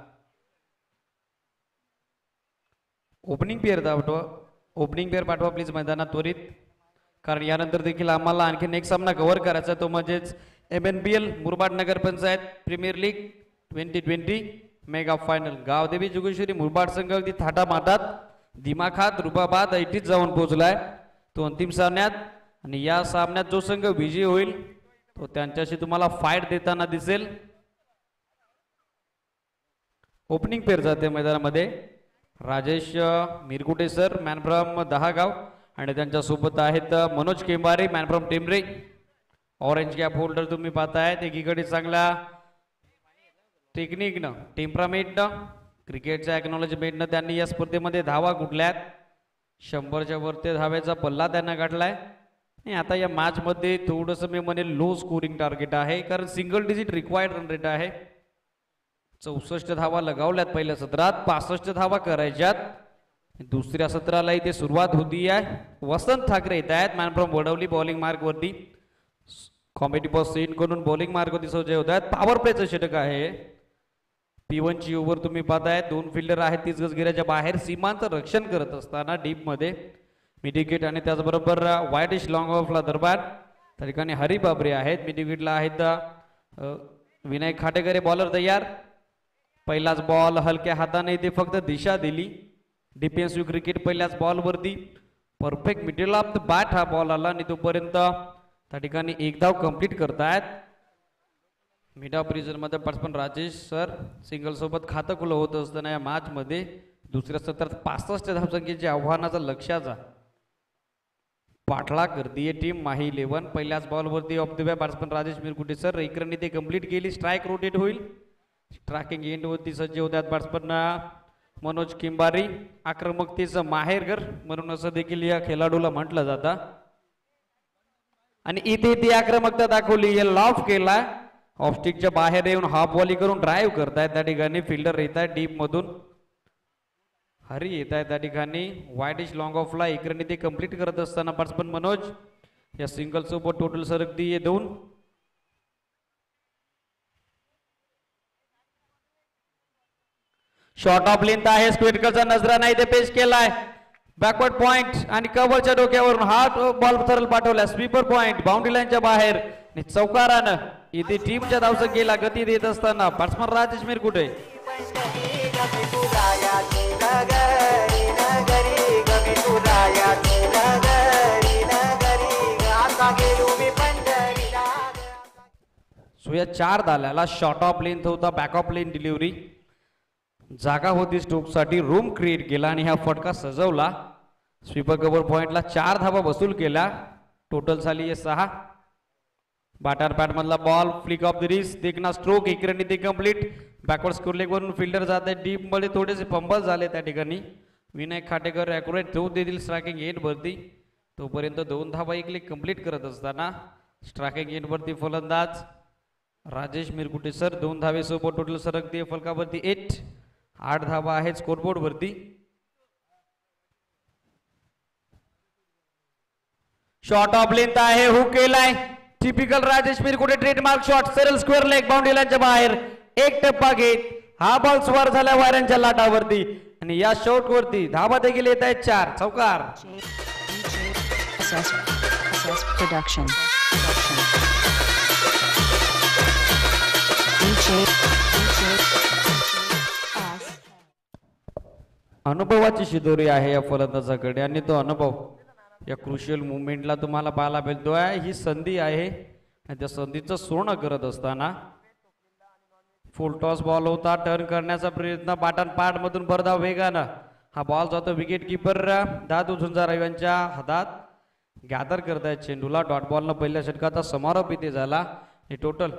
ओपनिंग पेअर पाठवा प्लीज मैदानात त्वरित कारण यानंतर देखील आम्हाला आणखीन एक सामना कव्हर करायचा तो म्हणजेच MNPL Murbad Nagar panchayat premier league 2020 mega final Gavdevi Jogeshwari Murbad संघ अगदी थाटामाटात दिमाखात रुबाबाद ऐटीत जाऊन पोहोचलाय तो अंतिम सामन्यात आणि या सामन्यात जो संघ विजयी होईल तो त्यांच्याशी तुम्हाला फाईट देताना दिसेल ओपनिंग पेअर जाते मैदानामध्ये Rajesh Mirkute sir man from Dahagaon आणि त्यांच्या सोबत आहेत Manoj Kembare man from Temre orange cap holder तुम्ही पाहतायत एकीकडे चांगला टेक्निकनं टेम्परामेंटनं क्रिकेटच्या एक्नॉलेजमेंटनं त्यांनी या स्पर्धेमध्ये धावा कुठल्यात 100च्या वरती धावेचा पल्ला त्यांना गाठलाय नाही आता या मॅच मध्ये थोडंसं मी म्हणेल लो स्कोरिंग टार्गेट आहे, कारण single digit required run rate आहे. 64 धावा लगावल्यात पहिल्या सत्रात, 65 धावा करायच्यात. दुसऱ्या सत्राला इथे सुरुवात होती आहे. वसंत ठाकरे येत आहेत man from Wadavali bowling mark वरती. कॉमेडी बॉस सेन कडून बॉलिंग मार्क वरती सज्ज होत आहेत. पॉवर प्लेचं षटक आहे. P1 ची ओव्हर तुम्ही पाहताय, 2 फिल्डर आहेत 30 गज घेऱ्याच्या बाहेर सीमांचं रक्षण करत असताना डीप मध्ये मिडविकेट आणि त्याचबरोबर वाईडिश लॉंग ऑफला दरबार. त्या ठिकाणी हरी बाबरे आहेत. मिडविकेटला आहेत विनायक खाटेकरे बॉलर तयार. पहिलाच बॉल हलक्या हाताने इथे फक्त दिशा दिली. डिफेन्सिव्ह क्रिकेट पहिल्याच बॉल वरती perfect middle of the bat हा बॉल आला आणि तोपर्यंत त्या ठिकाणी एक धाव कंप्लीट करतायत. मिड ऑफ रिजन मध्ये बॅट्समन राजेश सर सिंगल सोबत खातं खुलं होत असताना या मॅच मध्ये दुसऱ्या सत्रात 65 धावसंख्येच्या आव्हानाचा लक्षाचा पाठलाग करतीये टीम माही 11. पहिल्याच बॉल वरती of the way batsman Rajesh Mirkute sir एक रन इथे कंप्लीट केली. स्ट्राईक रोटेट होईल. स्ट्रायकिंग एंड वरती सज्ज होत्यात बॅट्समन मनोज किंबारी. आक्रमकतेचं माहेरघर म्हणून असं देखील या खेळाडूला म्हटलं जातं. आणि इथे ती आक्रमकता दाखवली. लॉफ केला. ऑफस्टिकच्या बाहेर येऊन हाफ बॉलिंग करून ड्राईव्ह करतायत. त्या ठिकाणी फिल्डर येत आहे डीप मधून. हरी येत आहे त्या ठिकाणी. वाईडिश लॉंग ऑफला एक रन इथे कंप्लीट करत असताना बॅट्समन मनोज या सिंगल सोबत टोटल सरकती 2. शॉर्ट ऑफ लेंथ आहे. स्क्वेटकरचा नजराना इथे पेश केलाय. बॅकवर्ड पॉइंट आणि कव्हरच्या डोक्यावरून हार्ट बॉल सरळ पाठवला. स्वीपर पॉइंट बाउंड्री लाईनच्या बाहेर आणि चौकारानं इथे टीमच्या धावसंख्येला गती देत असताना बॅट्समन राजेश मिरकुटे. सो या 4 धाल्याला शॉर्ट ऑफ लेंथ होता. बॅक ऑफ लेंथ डिलिव्हरी जागा होती स्टोकसाठी. रूम क्रिएट केला आणि हा फटका सजवला. स्वीपर कव्हर पॉइंटला 4 धावा वसूल केला. टोटल झाली 6. बॅटर पॅड मधला ball flick of the wrist देखना स्ट्रोक एक रन इथे कंप्लीट. बॅकवर्ड स्कोर लेग वरून फिल्डर जात आहे. डीप मध्ये थोडेसे फंबल झाले त्या ठिकाणी. विनायक खाटेकर ॲक्युरेट थ्रो देतील स्ट्रायकिंग एंड वरती. तोपर्यंत 2 धावा एक लेग कंप्लीट करत असताना स्ट्रायकिंग एंड वरती फलंदाज राजेश मिरकुटे सर 2 धावे सोबत टोटल सरकते फलकावरती 8 धावा आहेत स्कोरबोर्ड वरती. शॉर्ट ऑफ लेंथ आहे. हुक केलाय. Typical Rajesh Mirkute trademark shot सरळ स्क्वेअर लेग बाउंड्री लाईनच्या बाहेर. एक टप्पा घेत हा बॉल स्वर झाला वाऱ्यांच्या लाटावरती आणि या शॉट वरती धावा देखील येत आहेत 4. चौकार. Production. अनुभवाची शिदोरी आहे या फलंदाजाकडे आणि तो अनुभव या क्रुशियल मुवमेंटला तुम्हाला पाहायला मिळतोय. ही संधी आहे आणि त्या संधीचं सोनं करत असताना फुल टॉस बॉल होता. टर्न करण्याचा प्रयत्न पाटण पाठ मधून भरधाव वेगानं हा बॉल जातो. विकेट किपर दादू झुंजाराव यांच्या हातात गॅदर करतायत चेंडूला. डॉट बॉलनं पहिल्या षटकाचा समारोप इथे झाला आणि टोटल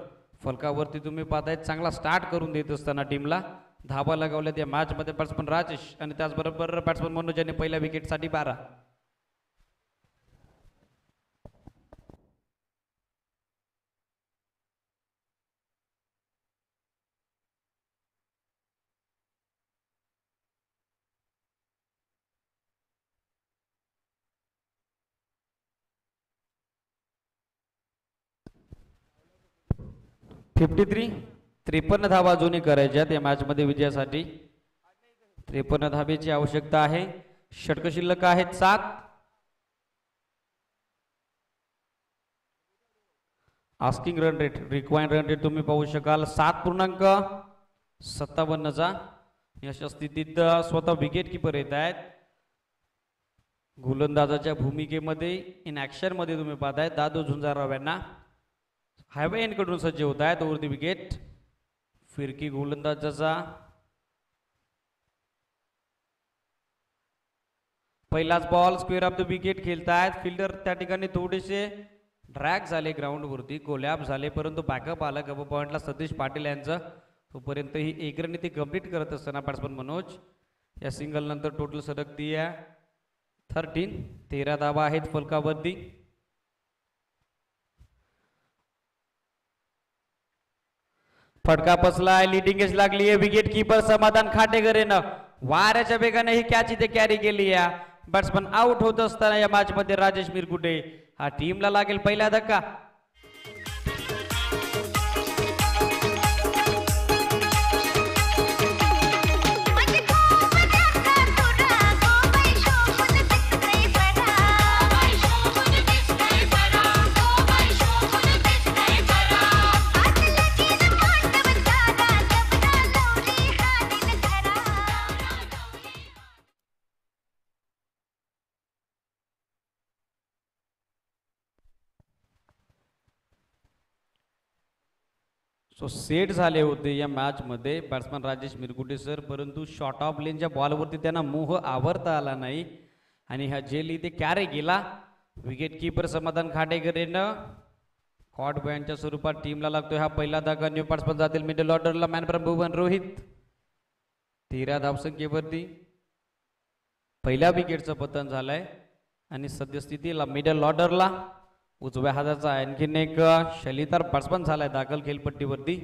फलकावरती तुम्ही पाहताय चांगला स्टार्ट करून देत असताना टीमला धाबा लगावल्यात या मॅच मध्ये बॅट्समन राजेश आणि त्याचबरोबर बॅट्समन मनोज यांनी पहिल्या विकेटसाठी 12. (53) 53 धावा अजूनही करायच्यात या मॅच मध्ये विजयासाठी. 53 धावेची आवश्यकता आहे. षटक शिल्लक आहेत 7. Asking run rate required run rate तुम्ही पाहू शकाल 7.57चा. अशा स्थितीत स्वतः विकेट किपर येत आहेत. गोलंदाजाच्या भूमिकेमध्ये इन ऍक्शन मध्ये तुम्ही पाहताय दादू झुंजाराव यांना. हायवे एंड कडून सज्ज होत आहेत ओव्हर द विकेट. फिरकी गोलंदाजाचा पहिलाच ball square off the wicket खेळतायत. फिल्डर त्या ठिकाणी थोडेसे ड्रॅग झाले ग्राउंड वरती, कोलॅप झाले, परंतु बॅकअप आला कप पॉइंटला सतीश पाटील यांचं. तोपर्यंत ही एक रन ती कंप्लीट करत असताना बॅट्समन मनोज या सिंगल नंतर टोटल सरकती आहे 13. 13 धावा आहेत फलकावरती. फटका बसलाय, लिडिंग एज लागली आहे. विकेट किपर समाधान खाटेकरेनं वाऱ्याच्या वेगाने ही कॅच इथे कॅरी केली आहे. बॅट्समन आउट होत असताना या मॅच मध्ये राजेश मिरकुटे हा टीमला लागेल पहिला धक्का. सो सेट झाले होते या मॅच मध्ये बॅट्समन राजेश मिरकुटे सर, परंतु शॉर्ट ऑफ लेनच्या बॉलवरती त्यांना मोह आवरता आला नाही आणि हा झेल इथे कॅरी केला. विकेट किपर समाधान खाटेकरेनं कॉट बॉयच्या स्वरूपात टीमला लागतोय हा पहिला धागा. न्यू बॅट्समन जातील मिडल ऑर्डरला. मॅन फ्रॉम भुवन रोहित 13 धावसंख्येवरती पहिल्या विकेटचं पतन झालंय आणि सद्यस्थितीला मिडल ऑर्डरला उजव्या हाताचा आणखीन एक शैलीदार बॅट्समन झालाय दाखल खेळपट्टीवरती.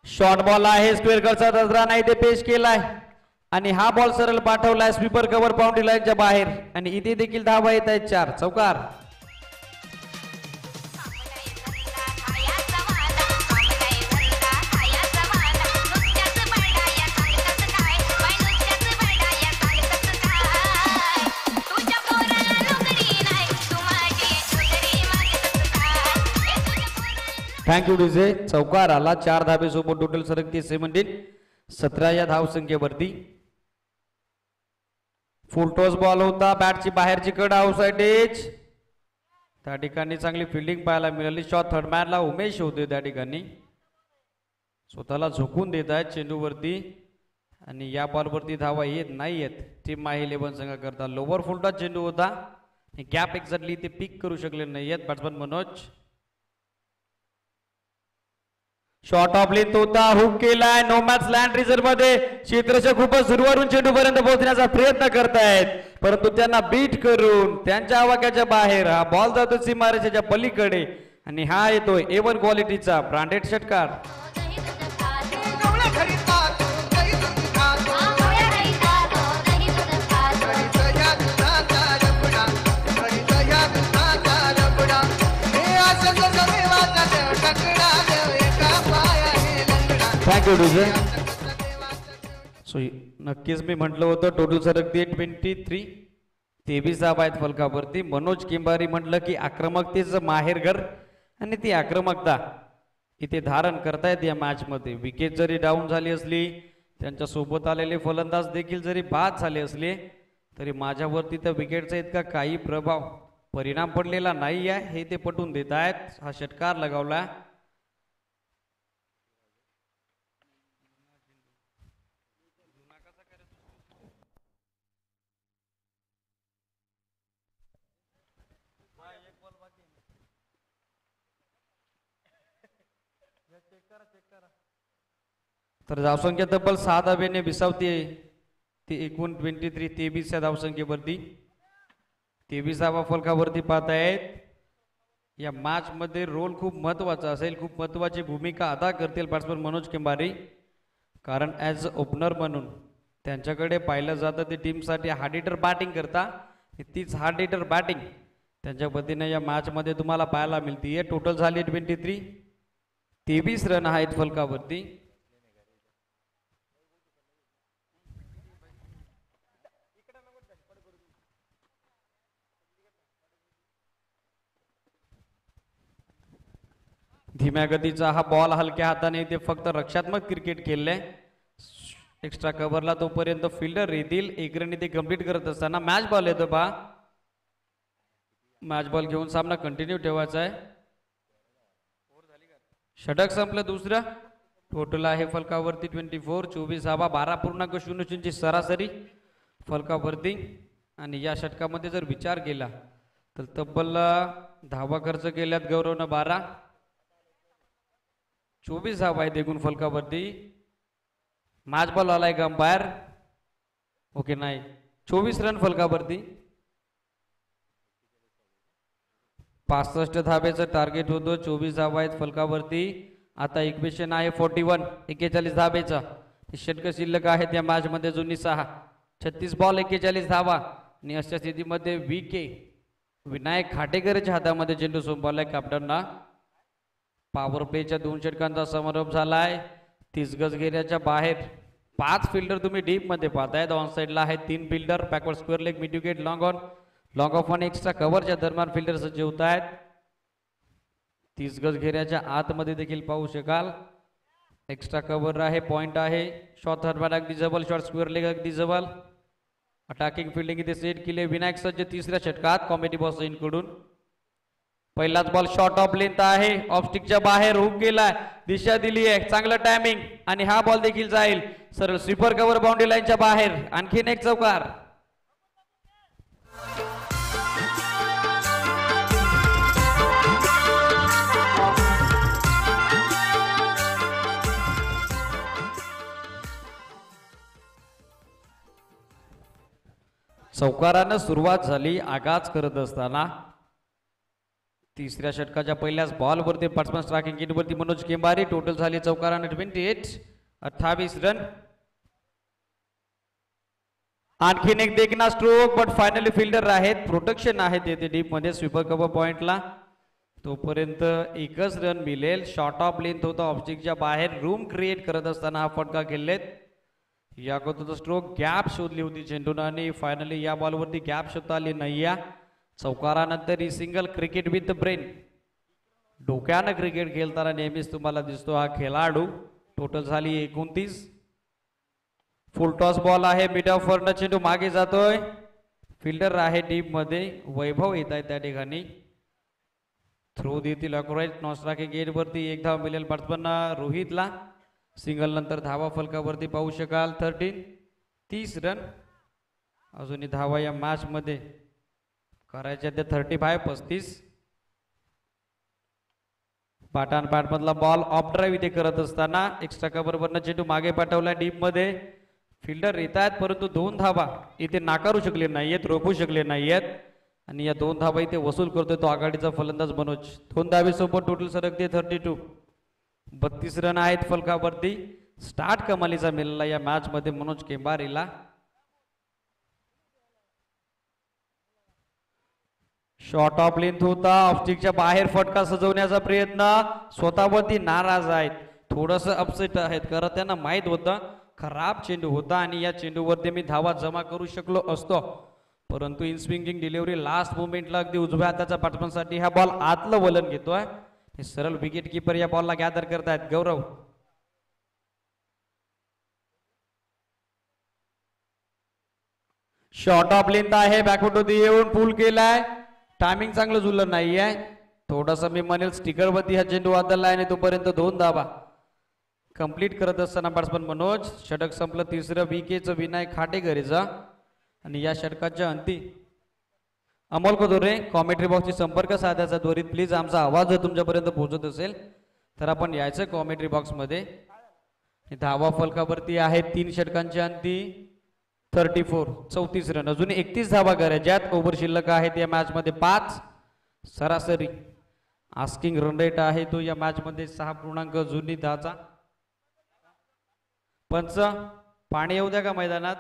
शॉर्ट बॉल आहे, स्क्वेअर करचा दसरा नाही ते पेश केलाय आणि हा बॉल सरळ पाठवलाय स्वीपर कव्हर बाउंड्री लाईनच्या बाहेर आणि इथे देखील धावा येत आहेत 4 चौकार. Thank you DJ. चौकार आला 4 धाबे सोबत टोटल सरकते 17 या धावसंख्येवरती. फुल टॉस बॉल होता, बॅटची बाहेरची कड आउटसाइड एज. त्या ठिकाणी चांगली फिल्डिंग पाहायला मिळाली. शॉट थर्ड मॅनला उमेश होते त्या ठिकाणी, स्वतःला झोकून देत आहेत चेंडूवरती आणि या बॉलवरती धावा येत नाही आहेत टीम माही 11 संघाकरता. लोअर फुल टॉस चेंडू होता, गॅप एक्झॅक्टली ते पिक करू शकले नाही आहेत batsman Manoj. Short of length होता, हुक केलाय. नो मॅच लँड रिझर्व मध्ये क्षेत्ररक्षक खूपच सुरुवारून चेंडू पर्यंत पोहोचण्याचा प्रयत्न करतायत, परंतु त्यांना बीट करून त्यांच्या आवाक्याच्या बाहेर हा बॉल जातो सीमारेषेच्या पलीकडे आणि हा येतोय A1 क्वालिटीचा ब्रँडेड षटकार. Thank you DJ. सो नक्कीच मी म्हटलं होतं टोटल सरकते 23. 23 धावा आहेत फलकावरती. मनोज किंबारी म्हटलं की आक्रमकतेचं माहेरघर आणि ती आक्रमकता इथे धारण करतायत या मॅच मध्ये. विकेट जरी डाऊन झाली असली, त्यांच्या सोबत आलेले फलंदाज देखील जरी बाद झाले असले, तरी माझ्यावरती त्या विकेटचा इतका काही परिणाम पडलेला नाही आहे हे ते पटवून देत आहेत. हा षटकार लगावला. तर धावसंख्या तब्बल 6 धाब्याने विसावते ती एकूण 23 या धावसंख्येवरती. 23 धावा फलकावरती पाहत आहेत. या मॅच मध्ये रोल खूप महत्वाचा असेल, खूप महत्वाची भूमिका अदा करतील बॅट्समन मनोज किंबारी, कारण ॲज ओपनर म्हणून त्यांच्याकडे पाहिलं जातं ते टीमसाठी हार्ड हिटर बॅटिंग करता. तीच हार्ड हिटर बॅटिंग त्यांच्या पद्धतीने या मॅच मध्ये तुम्हाला पाहायला मिळते. टोटल झाली 23. 23 रन आहेत फलकावरती. धीम्या गतीचा हा बॉल हलक्या हाताने ते फक्त रक्षात्मक क्रिकेट खेळलंय. एक्स्ट्रा कव्हरला तोपर्यंत फिल्डर येतील. एक रन ते कंप्लीट करत असताना मॅच बॉल येतो पहा. मॅच बॉल घेऊन सामना कंटिन्यू ठेवायचा आहे. षटक संपलं दुसरं. टोटल आहे फलकावरती 24. 24 धावा 12.00 ची सरासरी फलकावरती. आणि या षटकामध्ये जर विचार केला तर तब्बल धावा खर्च केल्यात गौरवनं 12. 24 धावा आहेत एकूण फलकावरती. मॅच बॉल आलाय का अंपायर? ओके नाही, 24 रन फलकावरती. 65 धाब्याचं टार्गेट होतं, 24 धावा आहेत फलकावरती. आता इक्वेशन आहे 41, 41 धाब्याचा. षटक शिल्लक आहेत या मॅच मध्ये जुनी 6. 36 बॉल 41 धावा. आणि अशा स्थितीमध्ये विनायक खाटेकरच्या हातामध्ये चेंडू सोपवलाय कॅप्टनना. पॉवर प्लेच्या 2 षटकांचा समारोप झालाय. 30 गज घेऱ्याच्या बाहेर 5 फिल्डर तुम्ही डीप मध्ये पाहतायत. ऑन साइडला आहेत 3 fielder. Backward square leg, mid wicket, long of आणि एक्स्ट्रा कव्हरच्या दरम्यान फिल्डर सज्ज होत आहेत. 30 गज घेऱ्याच्या आतमध्ये देखील पाहू शकाल एक्स्ट्रा कव्हर आहे, पॉइंट आहे. शॉट थर्ड अगदी जवळ, शॉट स्क्वेअर लेग अगदी जवळ. अटॅकिंग फिल्डिंग इथे सेट केले. विनायक सज्ज तिसऱ्या षटकात कॉमेडी बॉस इनकडून. पहिलाच बॉल शॉर्ट ऑफ लेंथ आहे, ऑफ स्टिकच्या बाहेर हुक गेलाय, दिशा दिली आहे, चांगलं टायमिंग. आणि हा बॉल देखील जाईल सरळ स्वीपर कव्हर बाउंड्री लाईनच्या बाहेर. आणखीन एक चौकार. चौकारानं सुरुवात झाली. आगाज करत असताना तिसऱ्या षटकाच्या पहिल्याच बॉलवरती बॅट्समन स्ट्रायकिंग गेटवरती मनोज केंबारी. टोटल झाली चौकारानं 28 रन. आणखीन एक देखना स्ट्रोक, बट फायनली फिल्डर आहेत, प्रोटेक्शन आहेत येथे डीप मध्ये स्वीपर कव्हर पॉइंटला. तोपर्यंत एकच रन मिळेल. शॉर्ट ऑफ लेंथ होता, ऑब्जेक्टच्या बाहेर रूम क्रिएट करत असताना हा फटका खेळलेत. या अगोदर स्ट्रोक गॅप शोधली होती चेंडून आणि फायनली या बॉलवरती गॅप शोधता आली नाही. चौकारानंतर ही सिंगल क्रिकेट विथ ब्रेन. डोक्यानं क्रिकेट खेळताना नेहमीच तुम्हाला दिसतो हा खेळाडू. टोटल झाली 29. फुल टॉस बॉल आहे, मिड ऑफ वरनं चेंडू मागे जातोय. फिल्डर आहे डीप मध्ये, वैभव येत आहे त्या ठिकाणी. थ्रो देतील अकोराईट नॉन स्ट्रायकिंग गेट वरती. एक धाव मिळेल बॅट्समन रोहितला. सिंगल नंतर धावा फलकावरती पाहू शकाल 30 रन. अजूनही धावा या मॅच मध्ये करायच्या त्या 35. पाठाण पॅट मधला बॉल ऑफ ड्राईव्ह इथे करत असताना एक्स्ट्रा कव्हर वरनं चेंडू मागे पाठवला डीप मध्ये. फिल्डर येत आहेत परंतु 2 धावा इथे नाकारू शकले नाहीयेत, रोखू शकले नाहीयेत. आणि या 2 धावा इथे वसूल करतोय तो आघाडीचा फलंदाज मनोज. 2 धावेसोबत टोटल सरकते 32. 32 रन आहेत फलकावरती. स्टार्ट कमालीचा मिळाला या मॅच मध्ये मनोज केंबारीला. शॉर्ट ऑफ लेंथ होता, ऑफस्टिकच्या बाहेर फटका सजवण्याचा प्रयत्न. स्वतःवरती नाराज आहेत, थोडस अपसेट आहेत, कारण त्यांना माहित होतं खराब चेंडू होता आणि या चेंडूवरती मी धावा जमा करू शकलो असतो. परंतु इन स्विंगिंग डिलिव्हरी लास्ट मोमेंटला अगदी उजव्या हाताच्या बॅट्समनसाठी हा बॉल आतलं वलन घेतोय. हे सरळ विकेट किपर या बॉलला गॅदर करतायत गौरव. शॉर्ट ऑफ लेंथ आहे, बॅकवर्ड येऊन पुल केलाय. टायमिंग चांगलं जुळलं नाहीये. थोडासा मी म्हणेल स्टिकर वरती हा चेंडू वादळला आणि तोपर्यंत 2 धावा कंप्लीट करत असताना बॅट्समन मनोज. षटक संपलं तिसरं विकेटचं विनायक खाटेकरचा. आणि या षटकाच्या अंती अमोल कोदुरे कॉमेंट्री बॉक्सची संपर्क साधायचा त्वरित प्लीज. आमचा आवाज जर तुमच्यापर्यंत पोहोचत असेल तर आपण यायचं कॉमेंट्री बॉक्स मध्ये. धावा फलकावरती आहे 3 षटकांच्या अंती 34 रन. अजून 31 धावा करायच्यात. ओव्हर शिल्लक आहेत या मॅच मध्ये 5. सरासरी आस्किंग रन रेट आहे तो या मॅच मध्ये 6.10चा. पंच पाणी येऊ द्या का मैदानात.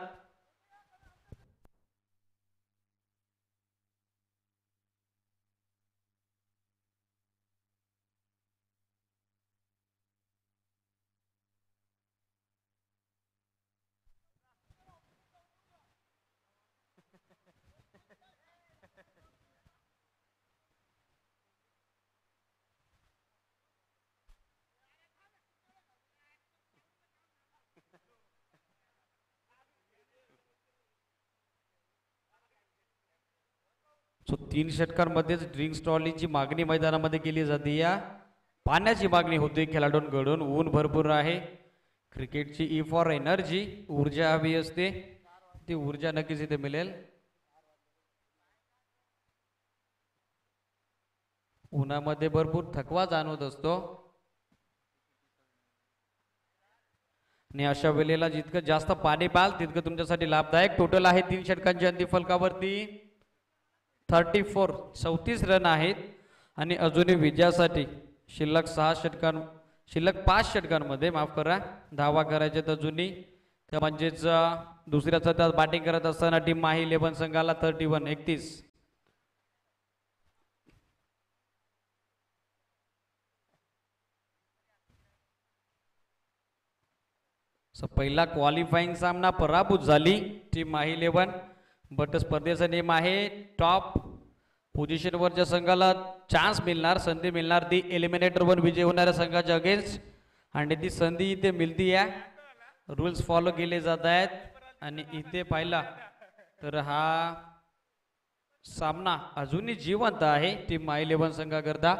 सो 3 षटकांमध्येच ड्रिंक्स ट्रॉलीची मागणी मैदानामध्ये केली जाते. या पाण्याची मागणी होते खेळाडूंकडून. ऊन भरपूर आहे. क्रिकेटची ई फॉर एनर्जी, ऊर्जा हवी असते, ती ऊर्जा नक्कीच इथे मिळेल. उन्हामध्ये भरपूर थकवा जाणवत असतो आणि अशा वेळेला जितकं जास्त पाणी पाल तितकं तुमच्यासाठी लाभदायक. टोटल आहे 3 षटकांच्या अंती फलकावरती 34 रन आहेत. आणि अजूनही विजयासाठी शिल्लक 5 षटकांमध्ये माफ करा धावा करायचे आहेत अजूनही. त्या म्हणजेच दुसऱ्या सत्रात बॅटिंग करत असताना टीम माही 11 संघाला 31. पहिला क्वालिफाईंग सामना पराभूत झाली टीम माही 11. बट स्पर्धेचा नियम आहे टॉप पोझिशनवरच्या संघाला चान्स मिळणार, संधी मिळणार ती एलिमिनेटर वन विजय होणाऱ्या संघाच्या अगेन्स्ट. आणि ती संधी इथे मिळती आहे, रूल्स फॉलो केले जात आहेत. आणि इथे पाहिला तर हा सामना अजूनही जिवंत आहे टीम माही 11 संघाकरता,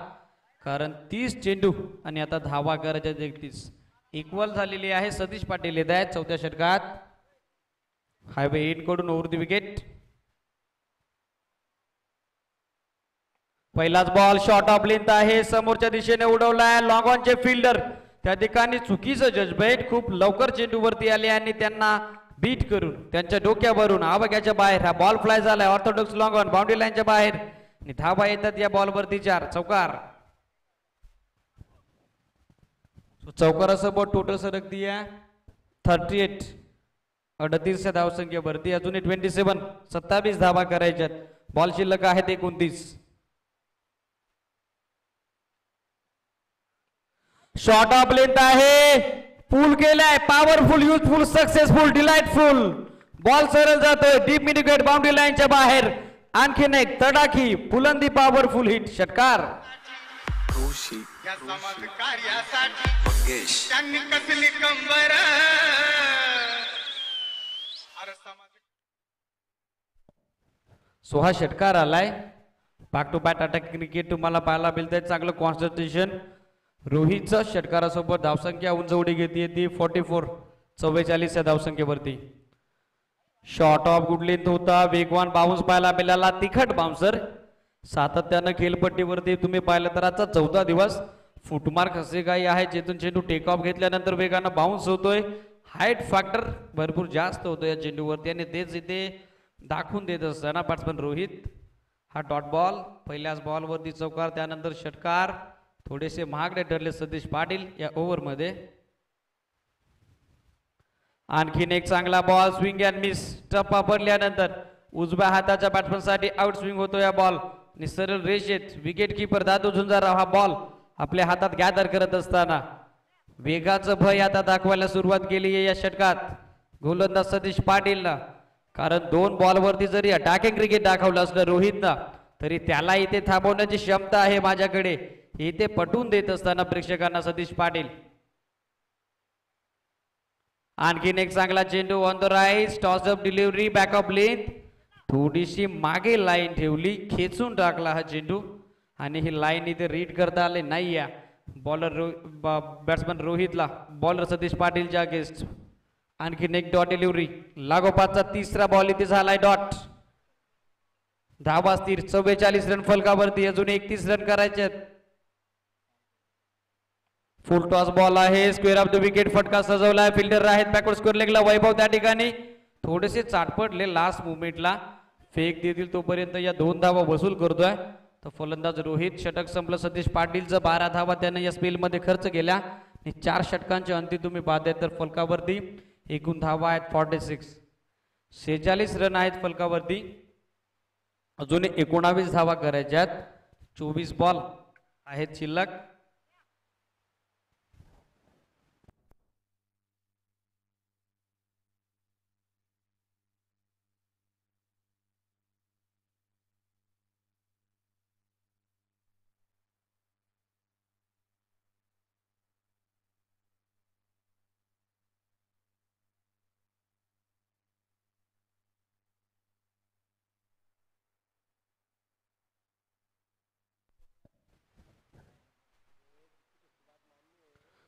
कारण 30 चेंडू आणि आता धावा करायच्या 31 इक्वल झालेली आहे. सतीश पाटील येत आहेत 4थ्या षटकात. हायवे इन कडून ओव्हर द विकेट. पहिलाच बॉल शॉर्ट ऑफ लेंथ आहे, समोरच्या दिशेने उडवलाय. लॉंग ऑनचे फिल्डर त्या ठिकाणी चुकीचं जजमेंट, खूप लवकर चेंडूवरती आले आणि त्यांना बीट करून त्यांच्या डोक्यावरून आवाक्याच्या बाहेर हा बॉल फ्लाय झालाय. ऑर्थोडॉक्स लॉंग ऑन बाउंड्री लाईनच्या बाहेर आणि धावा येतात या बॉलवरती 4 चौकार. चौकारासोबत टोटल सरकती आहे 38 38 धावसंख्येवरती. अजूनही 27 धावा करायच्यात. बॉल शिल्लक आहेत 29. शॉर्ट ऑफ लेंथ आहे, पूल केलाय, powerful, useful, successful, delightful. Ball सरळ जातोय डीप मिड विकेट बाउंड्री लाईनच्या बाहेर. आणखीन एक तडाखी बुलंदी पॉवरफुल हिट षटकार. या समाज कार्यासाठी त्यांनी कसली कंबर. हा षटकार आलाय. Back to back attack cricket तुम्हाला पाहायला मिळतंय. चांगलं कॉन्सन्ट्रेशन. रोहितचं षटकारासोबत धावसंख्या उंचवडी घेते ती 44 या धावसंख्येवरती. शॉर्ट ऑफ गुड लेंथ होता, वेगवान बाउन्स पाहायला मिळाला, तिखट बाउन्सर. सातत्यानं खेळपट्टीवरती तुम्ही पाहिलं तर आजचा 14 दिवस फुटमार्क असे काही आहे जेथून चेंडू टेक ऑफ घेतल्यानंतर वेगानं बाउन्स होतोय. हाईट फॅक्टर भरपूर जास्त होतो या चेंडूवरती आणि तेच इथे दाखवून देत असताना बॅट्समन रोहित हा डॉट बॉल. पहिल्याच बॉलवरती चौकार, त्यानंतर षटकार. थोडेसे महागडे ठरले सतीश पाटील या ओव्हरमध्ये. आणखीन एक चांगला बॉल, स्विंग अँड मिस. टप्पा पडल्यानंतर उजव्या हाताच्या बॅट्समन साठी आउट स्विंग होतो या बॉल. सरळ रेषेत विकेट किपर दादू झुंजाराव हा बॉल आपल्या हातात गॅदर करत असताना वेगाचं भय आता दाखवायला सुरुवात केली आहे या षटकात गोलंदाज सतीश पाटीलला. कारण 2 बॉलवरती जरी अटॅकिंग क्रिकेट दाखवलं असलं रोहितनं, तरी त्याला इथे थांबवण्याची क्षमता आहे माझ्याकडे, इथे पटवून देत असताना प्रेक्षकांना सतीश पाटील. आणखीन एक चांगला चेंडू on the right, toss up delivery, back of length. थोडीशी मागे लाईन ठेवली, खेचून टाकला हा चेंडू आणि ही लाईन इथे रीड करता आले नाही या बॉलर बॅट्समन रोहितला, बॉलर सतीश पाटीलच्या अगेन्स्ट. आणखीन एक डॉट डिलिव्हरी, लागोपाठचा 3रा बॉल इथे झालाय डॉट. धावा स्थिर 44 रन फलकावरती, अजून 31 रन करायचे आहेत. फुल टॉस बॉल आहे, स्क्वेअर ऑफ द विकेट, फटका सजवलाय. फिल्डर आहेत बॅकवर्ड स्कोअर लेगला वैभव त्या ठिकाणी थोडेसे चाटपटले लास्ट मुवमेंटला, फेक देतील तोपर्यंत या 2 धावा वसूल करतोय. तर फलंदाज रोहित, षटक संपलं सतीश पाटीलचं, 12 धावा त्यानं या स्पेलमध्ये खर्च केल्या आणि 4 षटकांचे अंती तुम्ही पाहताय. तर फलकावरती एकूण धावा आहेत 46 रन आहेत फलकावरती. अजून 19 धावा करायच्या आहेत, 24 बॉल आहेत शिल्लक.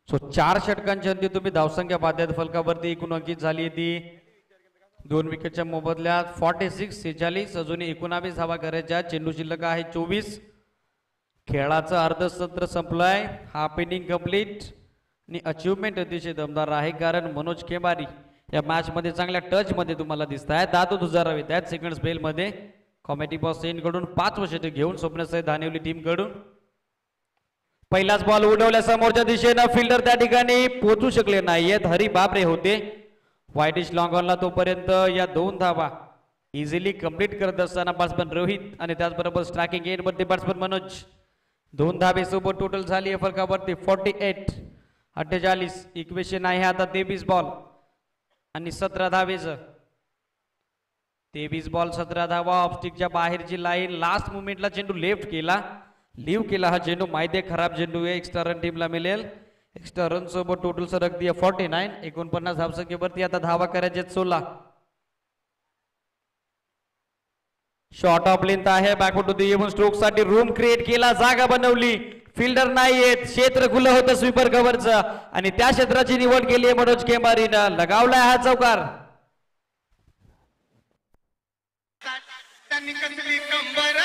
सो 4 षटकांच्या अंती तुम्ही धावसंख्या पाहतायत फलकावरती. एकूण अंकित झाली ती 2 विकेटच्या मोबदल्यात 46. अजून 19 धावा करायच्या, चेंडू शिल्लक आहे 24. खेळाचं अर्धसत्र संपलंय, हाफ इनिंग कंप्लीट आणि अचिव्हमेंट अतिशय दमदार आहे. कारण मनोज केमारी या मॅच मध्ये चांगल्या टच मध्ये तुम्हाला दिसत आहेत. दादू दुजाराव आहेत सेकंड स्पेल मध्ये. कॉमेडी बॉस कडून 5 षटक घेऊन स्वप्नसाई धानिवली टीम कडून पहिलाच बॉल उडवल्या समोरच्या दिशेनं फिल्डर त्या ठिकाणी पोहोचू शकले नाहीयेत. हरी बापरे होते वाईटिश लॉंग ऑनला. तोपर्यंत या 2 धावा इझिली कंप्लीट करत असताना बॅट्समन रोहित आणि त्याचबरोबर स्ट्रायकिंग एंड वरती बॅट्समन मनोज 2 धाबे सोबत टोटल झाली आहे फलकावरती 48 इक्वेशन आहे आता 23 बॉल आणि 17 धावेचं. 23 बॉल 17 धावा. ऑफस्टिकच्या बाहेरची लाईन लास्ट मुमेंटला चेंडू लेफ्ट केला, लिव्ह केला. हा चेंडू माहिती आहे खराब चेंडू आहे. एक्स्ट्रा रन टीमला मिळेल. एक्स्ट्रा रन सोबत टोटल सरकती आहे 49. 49 धावसंख्येवरती आता धावा करायचे 16. शॉर्ट ऑफ लेंथ आहे. Backward to the even stroke साठी रूम क्रिएट केला, जागा बनवली. फिल्डर नाहीयेत, क्षेत्र खुलं होतं स्वीपर कव्हरचं आणि त्या क्षेत्राची निवड केली आहे मनोज केंबारीनं. लगावलाय हा चौकार. त्यांनी कसली कंबर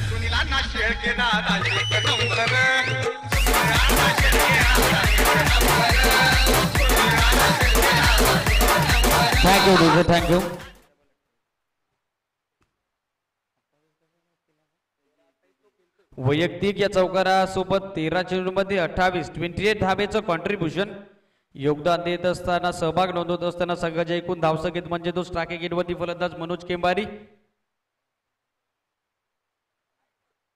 सुनीला ना शेळके दादा एक नंबर थँक्यू डीजे थँक्यू. वैयक्तिक या चौकारासोबत 13 चेंडूमध्ये 28 धावेचं कॉन्ट्रीब्युशन योगदान देत असताना सहभाग नोंदवत असताना संघाच्या एकूण धावसंख्येत म्हणजे तो स्ट्रायकिंग एंडवरती फलंदाज मनोज केंबारी.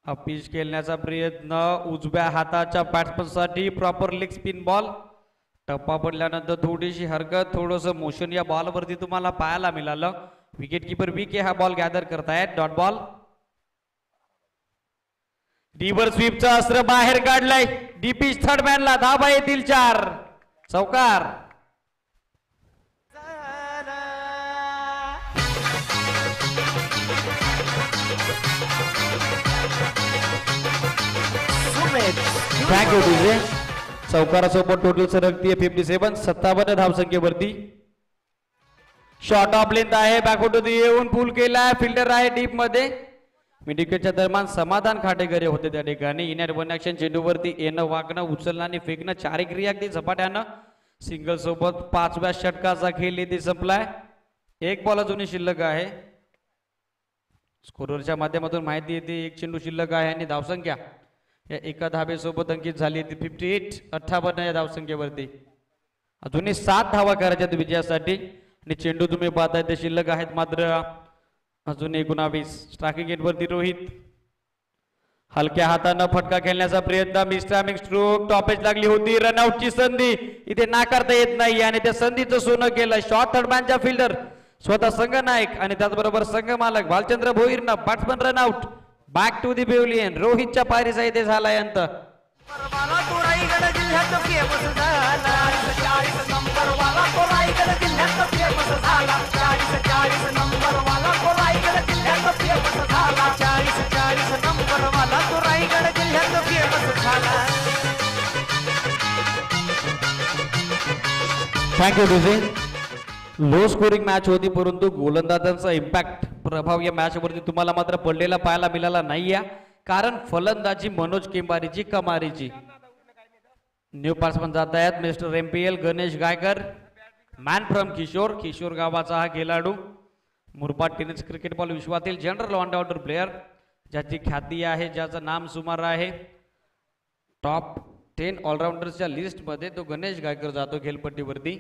अपीच खेळण्याचा प्रयत्न उजव्या हाताच्या बॅट्समनसाठी प्रॉपर लेग स्पिन बॉल. टप्पा पडल्यानंतर थोडीशी हरकत, थोडंसं मोशन या बॉलवरती तुम्हाला पाहायला मिळालं. विकेट किपर विके हा बॉल गॅदर करतायत. Dot ball. रिव्हर्स स्वीपचा अस्त्र बाहेर काढलाय. डीपीच थर्ड मॅनला धाबा येतील 4. चौकार. Thank you DJ. चौकारासोबत टोटल सरकतीये 57. 57 धावसंख्येवरती. शॉर्ट ऑफ लेंथ आहे. बॅकवर्ड टू द येऊन पूल केलाय. फिल्डर आहे डीप मध्ये. मिडविकेटच्या दरम्यान समाधान खाटेकरे होते त्या ठिकाणी. इन अँड वन ऍक्शन चेंडूवरती येणं, वागणं, उचलणं आणि फेकणं 4 क्रिया अगदी झपाट्यानं. सिंगल सोबत 5व्या षटकाचा खेळ इथे संपलाय. 1 बॉल अजूनही शिल्लक आहे. स्कोररच्या माध्यमातून माहिती येते 1 चेंडू शिल्लक आहे आणि धावसंख्या या एका धाबेसोबत अंकित झाली ती 58. 58 या धावसंख्येवरती. अजूनही 7 धावा करायच्या विजयासाठी आणि चेंडू तुम्ही पाहताय ते शिल्लक आहेत मात्र अजून 19. स्ट्रायकिंग एंडवरती रोहित. हलक्या हातानं फटका खेळण्याचा प्रयत्न. मिस्टामिक स्ट्रोक. टॉपेज लागली होती. रनआउटची संधी इथे नाकारता येत नाही आणि त्या संधीचं सोनं केलं. शॉर्ट थर्ड मॅनच्या फिल्डर स्वतः संघ नायक आणि त्याचबरोबर संघ मालक भालचंद्र भोईरनं batsman run out. Back to the pavilion. रोहितच्या पायरीचा इथे झालाय अंत. Thank you DJ. Low scoring match होती परंतु गोलंदाजांचा इम्पॅक्ट प्रभाव या मॅच वरती तुम्हाला मात्र पडलेला पाहायला मिळाला नाहीये. कारण फलंदाजी मनोज केंबारीची कमारीची. न्यू बॅट्समन जात आहेत. Mister MPL Ganesh Gaikar. Man from Kishor गावाचा हा खेळाडू. मुरबाड टेनिस क्रिकेट बॉल विश्वातील जनरल ऑलराऊंडर प्लेयर ज्याची ख्याती आहे, ज्याचं नाम सुमार आहे. टॉप 10 ऑलराऊंडर्सच्या लिस्टमध्ये तो गणेश गायकर जातो खेळपट्टीवरती.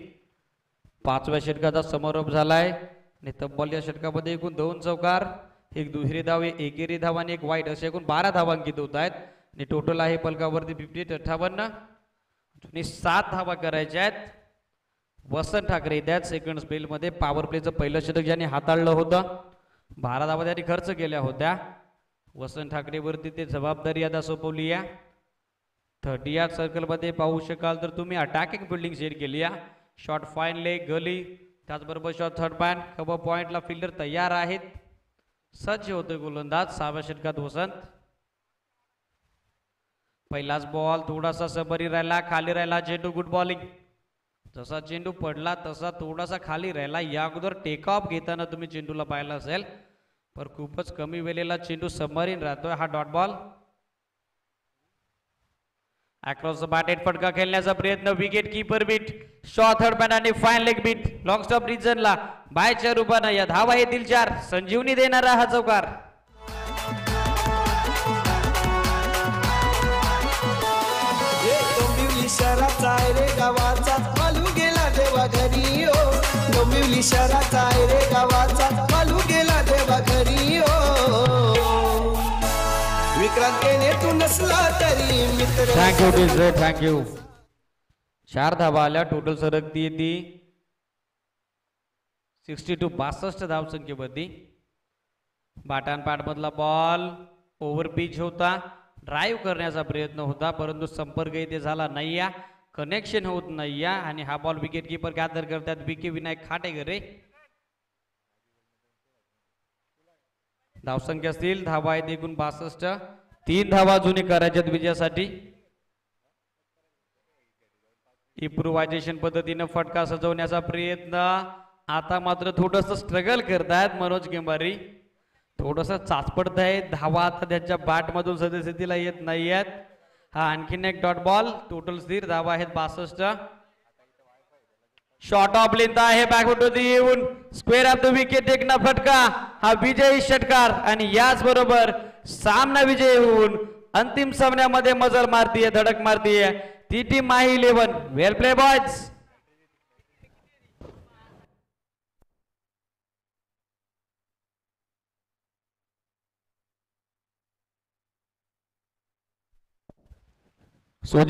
5व्या षटकाचा समारोप झालाय आणि तब्बल या षटकामध्ये एकूण 2 चौकार, 1 दुहेरी धाव, 1 एकेरी धाव आणि 1 वाईट असे एकूण 12 धावा अंकित होत आहेत आणि टोटल आहे पलकावरती 58. तुम्ही 7 धावा करायच्या आहेत. वसंत ठाकरे त्यात सेकंड स्पेलमध्ये पॉवर प्लेचं पहिलं षटक ज्यांनी हाताळलं होतं. 12 धावा त्यांनी खर्च केल्या होत्या. वसंत ठाकरेवरती ते जबाबदारी आता सोपवली आहे. 30 सर्कलमध्ये पाहू शकाल तर तुम्ही अटॅकिंग फिल्डिंग सेट केली आहे. शॉर्ट फाईन लेग गली त्याचबरोबर शॉर्ट थर्ड पॅन कव्हर पॉइंटला फिल्डर तयार आहेत. सज्ज होते गोलंदाज. 6व्या षटकात वसंत. पहिलाच बॉल थोडासा सबरी राहिला, खाली राहिला चेंडू. Good bowling. जसा चेंडू पडला तसा थोडासा खाली राहिला. या अगोदर टेक ऑफ घेताना तुम्ही चेंडूला पाहिला असेल पण खूपच कमी वेळेला चेंडू सबमरीन राहतोय. हा dot ball. Across the batted फटका खेळण्याचा प्रयत्न. Wicket keeper beat. Short third man आणि fine leg beat. Long stop रिजनला बायच्या रूपानं या धावा येतील 4. संजीवनी देणारा हा चौकार. इशारा काय रे गावाचा चालू गेला देवा घरी ओ विक्रांतीने तू नसला तरी मित्र थँक्यू टीचर थँक्यू. 4 धावा आल्या टोटल सरकती ती 62 62 धावसंख्येवरती. बाटांपाट मधला बॉल ओव्हर पिच होता, ड्राईव्ह करण्याचा प्रयत्न होता परंतु संपर्क इथे झाला नाही, कनेक्शन होत नाही आणि हा बॉल विकेट किपर गॅदर करतात बीके विनायक खाटेगरे. धावसंख्या असतील धावा आहेत एकूण 62. 3 धावा जुने करायच्यात विजयासाठी. इम्प्रुव्हायझेशन पद्धतीनं फटका सजवण्याचा प्रयत्न. आता मात्र थोडस स्ट्रगल करतायत मनोज केंबारी, थोडस चाचपडत आहे. धावा आता त्यांच्या बॅट मधून सदस्यतीला येत नाही आहेत. हा आणखीन एक डॉट बॉल. टोटल स्थिर धावा आहेत 62. शॉट ऑफ लेंथ आहे बॅकवर्ड येऊन स्क्वेअर ऑफ द विकेट टेकना फटका. हा विजयी षटकार आणि याच बरोबर सामना विजय होऊन अंतिम सामन्यामध्ये मजल मारतीये, धडक मारतीये ती टीम माही 11. वेल प्ले बॉयज.